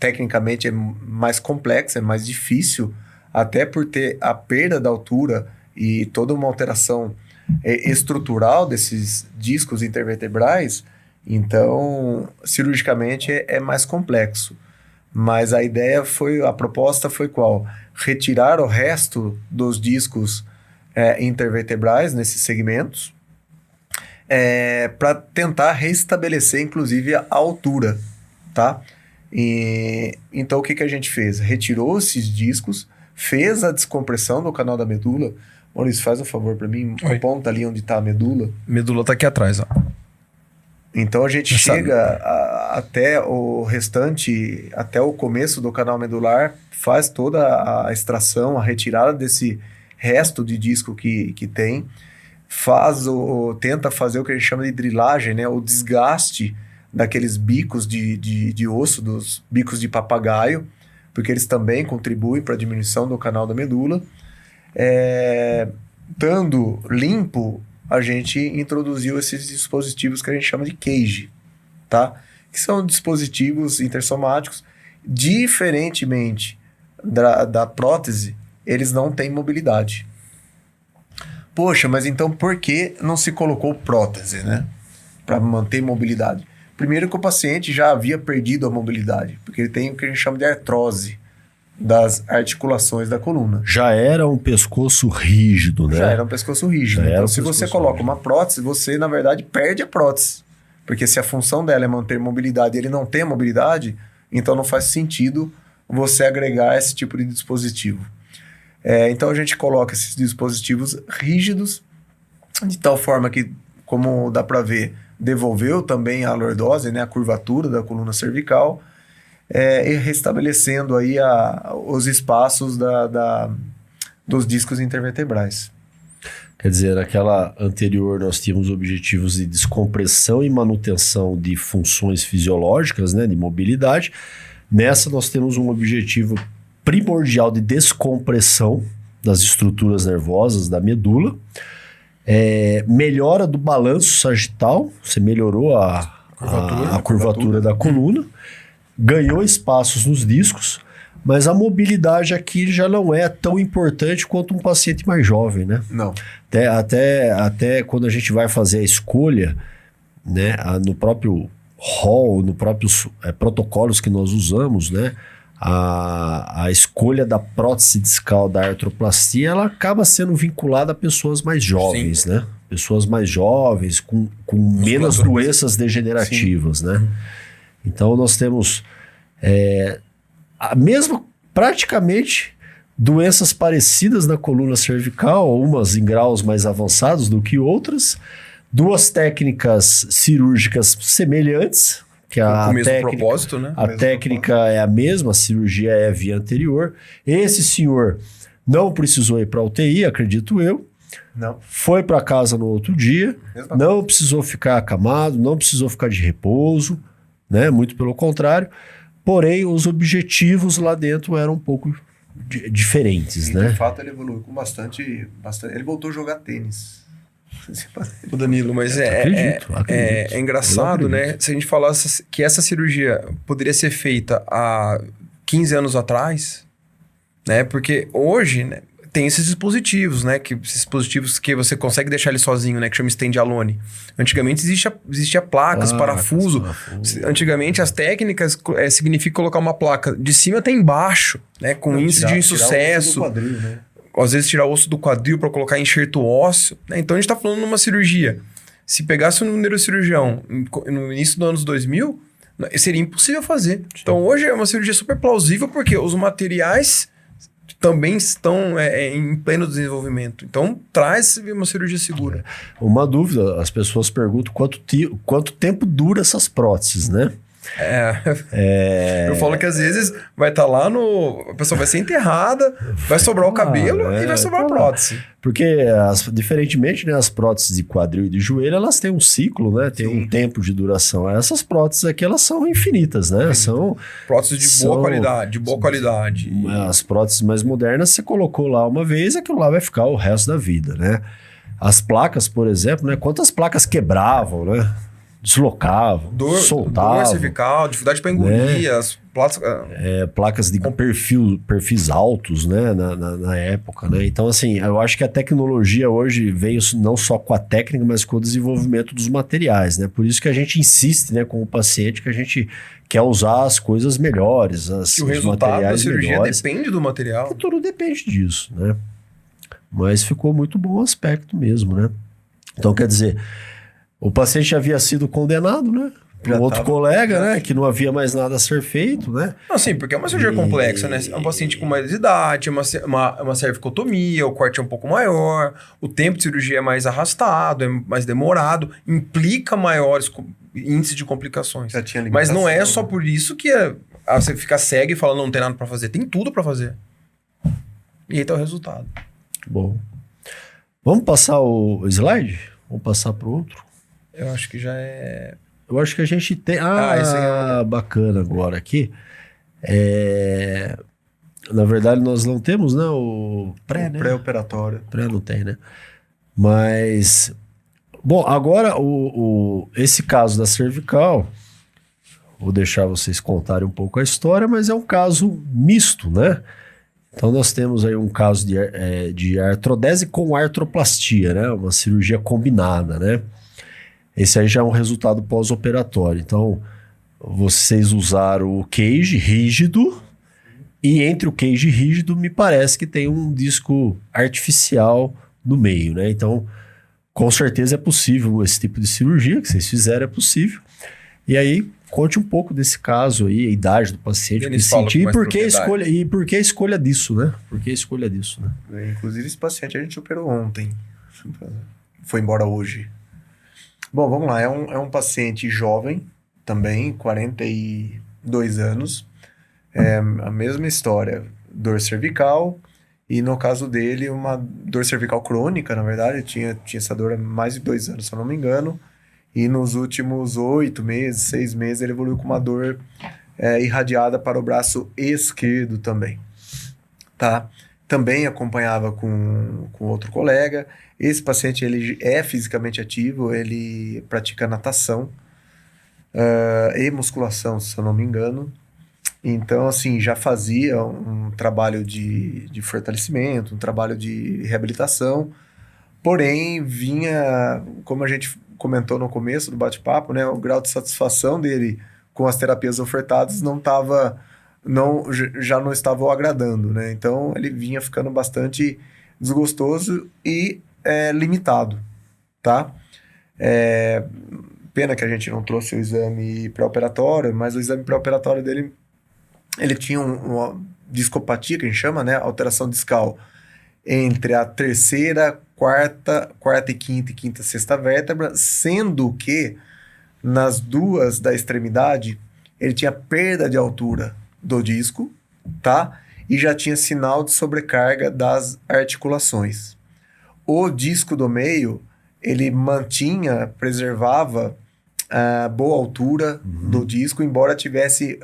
tecnicamente é mais complexo, é mais difícil, até por ter a perda da altura e toda uma alteração estrutural desses discos intervertebrais. Então, cirurgicamente é mais complexo. Mas a proposta foi qual? Retirar o resto dos discos intervertebrais nesses segmentos, para tentar restabelecer, inclusive, a altura, tá? Então, o que a gente fez? Retirou esses discos, fez a descompressão do canal da medula. Maurício, faz um favor para mim, aponta ali onde está a medula. Medula tá aqui atrás, ó. Então, a gente chega até o restante, até o começo do canal medular, faz toda a extração, a retirada desse resto de disco que tem, tenta fazer o que a gente chama de drilagem, né? O desgaste daqueles bicos de osso, dos bicos de papagaio, porque eles também contribuem para a diminuição do canal da medula. Estando limpo, a gente introduziu esses dispositivos que a gente chama de cage, tá? Que são dispositivos intersomáticos. Diferentemente da prótese, eles não têm mobilidade. Poxa, mas então por que não se colocou prótese, né? Para manter mobilidade. Primeiro que o paciente já havia perdido a mobilidade, porque ele tem o que a gente chama de artrose das articulações da coluna. Já era um pescoço rígido, né? Já era um pescoço rígido. Então, se você coloca uma prótese, você, na verdade, perde a prótese. Porque se a função dela é manter mobilidade e ele não tem a mobilidade, então não faz sentido você agregar esse tipo de dispositivo. Então, a gente coloca esses dispositivos rígidos, de tal forma que, como dá para ver, devolveu também a lordose, né, a curvatura da coluna cervical, e restabelecendo aí os espaços dos discos intervertebrais. Quer dizer, naquela anterior nós tínhamos objetivos de descompressão e manutenção de funções fisiológicas, né, de mobilidade. Nessa nós temos um objetivo primordial de descompressão das estruturas nervosas da medula, melhora do balanço sagital, você melhorou a curvatura da coluna, ganhou espaços nos discos, mas a mobilidade aqui já não é tão importante quanto um paciente mais jovem, né? Não. Até quando a gente vai fazer a escolha, né, no próprio hall, no próprios protocolos que nós usamos, né, a escolha da prótese discal da artroplastia, ela acaba sendo vinculada a pessoas mais jovens, Sim. né? Pessoas mais jovens, com menos doenças degenerativas, né? Então nós temos praticamente doenças parecidas na coluna cervical, umas em graus mais avançados do que outras, duas técnicas cirúrgicas semelhantes, que Com o mesmo propósito, né? A técnica é a mesma, a cirurgia é a via anterior. Esse senhor não precisou ir para a UTI, acredito eu. Não. Foi para casa no outro dia, Mesma não precisou ficar acamado, não precisou ficar de repouso, né? Muito pelo contrário. Porém, os objetivos lá dentro eram um pouco diferentes, né? De fato, ele evoluiu com bastante. Ele voltou a jogar tênis. O Danilo, mas Acredito. é engraçado, né? Se a gente falasse que essa cirurgia poderia ser feita há 15 anos atrás, né? Porque hoje, né, tem esses dispositivos, né? Esses dispositivos que você consegue deixar ele sozinho, né? Que chama stand-alone. Antigamente existia placas, parafuso. Antigamente as técnicas significa colocar uma placa de cima até embaixo, né? Com índice de insucesso. Tirar o osso do quadril, né? Às vezes tirar osso do quadril para colocar enxerto ósseo, né? Então a gente está falando numa cirurgia. Se pegasse um neurocirurgião no início dos anos 2000, seria impossível fazer. Então hoje é uma cirurgia super plausível porque os materiais também estão em pleno desenvolvimento. Então traz uma cirurgia segura. Uma dúvida, as pessoas perguntam quanto tempo dura essas próteses, né? Eu falo que às vezes vai estar lá a pessoa vai ser enterrada, vai sobrar o cabelo e vai sobrar a prótese. Porque, diferentemente, né, as próteses de quadril e de joelho, elas têm um ciclo, né? Tem um tempo de duração. Essas próteses aqui, elas são infinitas, né? São próteses de boa qualidade. As próteses mais modernas, você colocou lá uma vez, aquilo lá vai ficar o resto da vida, né? As placas, por exemplo, né? Quantas placas quebravam, né? Deslocavam, soltavam. Dor cervical, dificuldade para engolir, né? as placas... placas de perfis altos, né, na época, né? Então, assim, eu acho que a tecnologia hoje veio não só com a técnica, mas com o desenvolvimento dos materiais, né? Por isso que a gente insiste, né, com o paciente, que a gente quer usar as coisas melhores, os resultado da cirurgia melhores. Depende do material. Tudo depende disso, né? Mas ficou muito bom o aspecto mesmo, né? Então, quer dizer... O paciente havia sido condenado, né? Por um outro colega, né? Que não havia mais nada a ser feito, né? Não, sim, porque é uma cirurgia complexa, né? É um paciente com mais idade, uma cervicotomia, o corte é um pouco maior, o tempo de cirurgia é mais arrastado, é mais demorado, implica maiores índices de complicações. Mas não é só por isso que você fica cego e fala, não tem nada pra fazer. Tem tudo pra fazer. E aí tá o resultado. Bom. Vamos passar o slide? Vamos passar pro outro? Eu acho que já é... Eu acho que a gente tem... esse aí bacana agora aqui. Na verdade, nós não temos, né? O pré, né? Pré-operatório. Pré não tem, né? Mas... Bom, agora, esse caso da cervical... Vou deixar vocês contarem um pouco a história, mas é um caso misto, né? Então, nós temos aí um caso de artrodese com artroplastia, né? Uma cirurgia combinada, né? Esse aí já é um resultado pós-operatório. Então, vocês usaram o cage rígido e entre o cage rígido me parece que tem um disco artificial no meio, né? Então, com certeza é possível esse tipo de cirurgia que vocês fizeram, é possível. E aí, conte um pouco desse caso aí, a idade do paciente, o que sentiu e por que a escolha disso, né? Por que a escolha disso, né? Inclusive, esse paciente a gente operou ontem. Foi embora hoje. Bom, vamos lá. É um paciente jovem, também, 42 anos. A mesma história. Dor cervical e, no caso dele, uma dor cervical crônica, na verdade. Tinha essa dor há mais de 2 anos, se eu não me engano. E nos últimos 8 meses, 6 meses, ele evoluiu com uma dor irradiada para o braço esquerdo também. tá? Também acompanhava com outro colega. Esse paciente, ele é fisicamente ativo, ele pratica natação e musculação, se eu não me engano. Então, assim, já fazia um trabalho de fortalecimento, um trabalho de reabilitação, porém vinha, como a gente comentou no começo do bate-papo, né, o grau de satisfação dele com as terapias ofertadas já não estava o agradando, né? Então, ele vinha ficando bastante desgostoso e limitado, tá? Pena que a gente não trouxe o exame pré-operatório, mas o exame pré-operatório dele, ele tinha uma discopatia, que a gente chama, né? Alteração discal entre a terceira, quarta e quinta, sexta vértebra, sendo que nas duas da extremidade, ele tinha perda de altura do disco, tá? E já tinha sinal de sobrecarga das articulações. O disco do meio, ele preservava a boa altura do disco, embora tivesse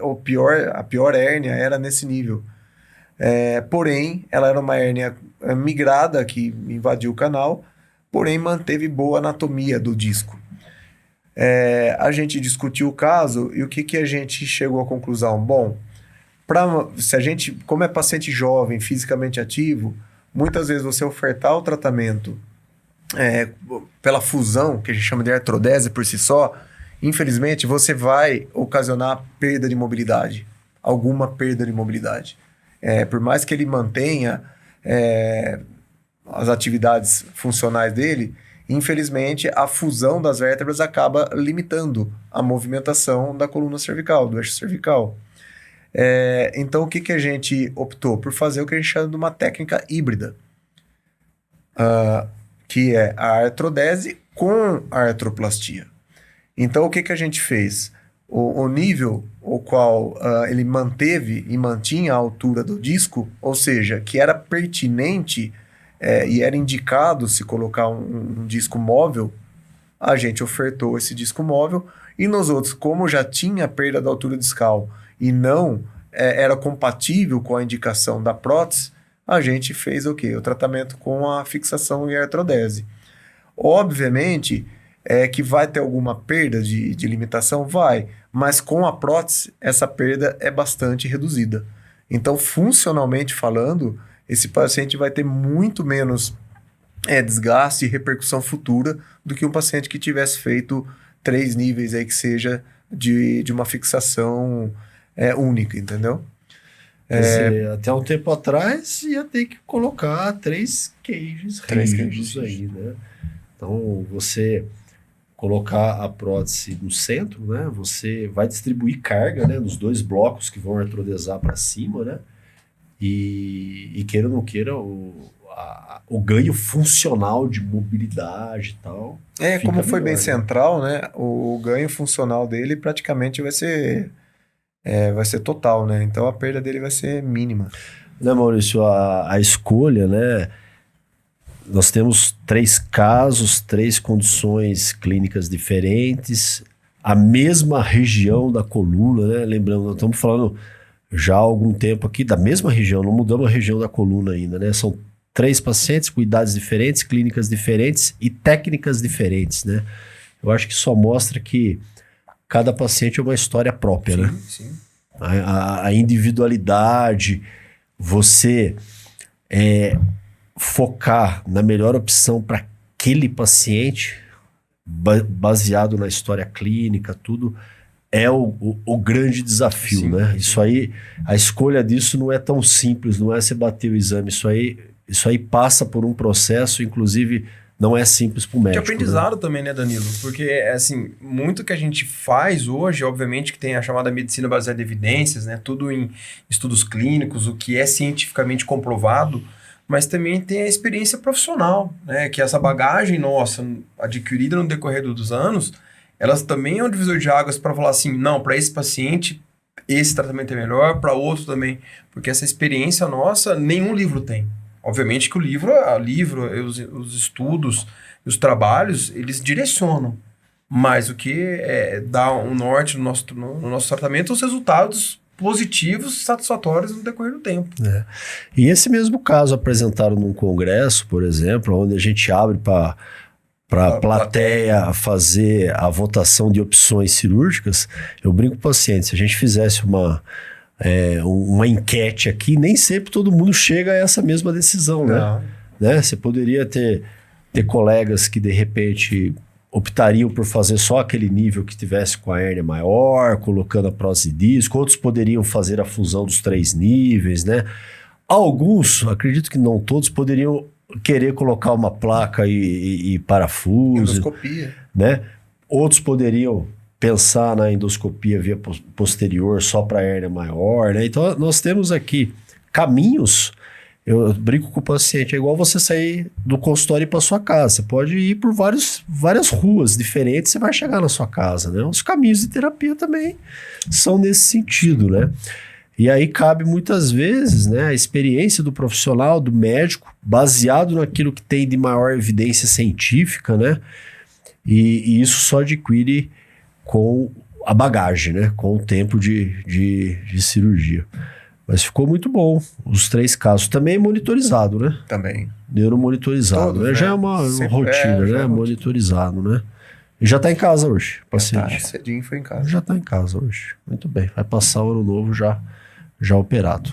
a pior hérnia era nesse nível. Porém, ela era uma hérnia migrada que invadiu o canal, porém manteve boa anatomia do disco. A gente discutiu o caso e o que a gente chegou à conclusão? Bom, se a gente, como é paciente jovem, fisicamente ativo, muitas vezes você ofertar o tratamento pela fusão, que a gente chama de artrodese por si só, infelizmente você vai ocasionar perda de mobilidade, alguma perda de mobilidade. Por mais que ele mantenha as atividades funcionais dele, infelizmente a fusão das vértebras acaba limitando a movimentação da coluna cervical, do eixo cervical. Então o que a gente optou? Por fazer o que a gente chama de uma técnica híbrida, que é a artrodese com a artroplastia. Então o que a gente fez? O nível o qual ele manteve e mantinha a altura do disco, ou seja, que era pertinente e era indicado se colocar um disco móvel, a gente ofertou esse disco móvel, e nos outros, como já tinha perda da altura discal e não era compatível com a indicação da prótese, a gente fez o quê? O tratamento com a fixação e artrodese. Obviamente, que vai ter alguma perda de limitação? Vai, mas com a prótese, essa perda é bastante reduzida. Então, funcionalmente falando, esse paciente vai ter muito menos desgaste e repercussão futura do que um paciente que tivesse feito 3 níveis aí, que seja de uma fixação única, entendeu? Até um tempo atrás ia ter que colocar 3 queijos rígidos aí, né? Então, você colocar a prótese no centro, né? Você vai distribuir carga, né? Nos 2 blocos que vão artrodesar para cima, né? E queira ou não queira, o ganho funcional de mobilidade e tal. Como foi melhor, bem né? central, né? O ganho funcional dele praticamente vai ser total, né? Então a perda dele vai ser mínima. Né, Maurício, a escolha, né? Nós temos 3 casos, 3 condições clínicas diferentes, a mesma região da coluna, né? Lembrando, nós estamos falando já há algum tempo aqui da mesma região, não mudamos a região da coluna ainda, né? São 3 pacientes com idades diferentes, clínicas diferentes e técnicas diferentes, né? Eu acho que só mostra que cada paciente é uma história própria, né? Sim. A individualidade, você focar na melhor opção para aquele paciente, baseado na história clínica, tudo, é o grande desafio, Sim, né? sim. Isso aí, a escolha disso não é tão simples, não é você bater o exame, isso aí passa por um processo, inclusive não é simples para o De médico. aprendizado também, né, Danilo? Porque, assim, muito que a gente faz hoje, obviamente que tem a chamada medicina baseada em evidências, né? Tudo em estudos clínicos, o que é cientificamente comprovado, mas também tem a experiência profissional, né? Que essa bagagem nossa, adquirida no decorrer dos anos, elas também é um divisor de águas para falar assim, não, para esse paciente, esse tratamento é melhor, para outro também. Porque essa experiência nossa, nenhum livro tem. Obviamente que o livro, os estudos, os trabalhos, eles direcionam. Mas o que dá um norte no nosso tratamento são os resultados positivos, satisfatórios no decorrer do tempo. E esse mesmo caso apresentaram num congresso, por exemplo, onde a gente abre para a plateia fazer a votação de opções cirúrgicas. Eu brinco com o paciente, se a gente fizesse uma enquete aqui, nem sempre todo mundo chega a essa mesma decisão, né? Você poderia ter colegas que, de repente, optariam por fazer só aquele nível que tivesse com a hérnia maior, colocando a prótese de disco. Outros poderiam fazer a fusão dos 3 níveis, né? Alguns, acredito que não todos, poderiam querer colocar uma placa e parafuso. Endoscopia. Né? Outros poderiam pensar na endoscopia via posterior só para a hérnia maior, né? Então, nós temos aqui caminhos. Eu brinco com o paciente, é igual você sair do consultório e ir para sua casa. Você pode ir por várias ruas diferentes, você vai chegar na sua casa, né? Os caminhos de terapia também são nesse sentido, né? E aí cabe muitas vezes, né, a experiência do profissional, do médico, baseado naquilo que tem de maior evidência científica, né? E isso só adquire com a bagagem, né? Com o tempo de cirurgia. Mas ficou muito bom, os 3 casos. Também monitorizado, né? Também. Neuromonitorizado. Todos, né? né? Já é uma rotina, né? Monitorizado, né? E já está em casa hoje, paciente. Cedinho foi em casa. Já está em casa hoje. Muito bem. Vai passar o ano novo já operado.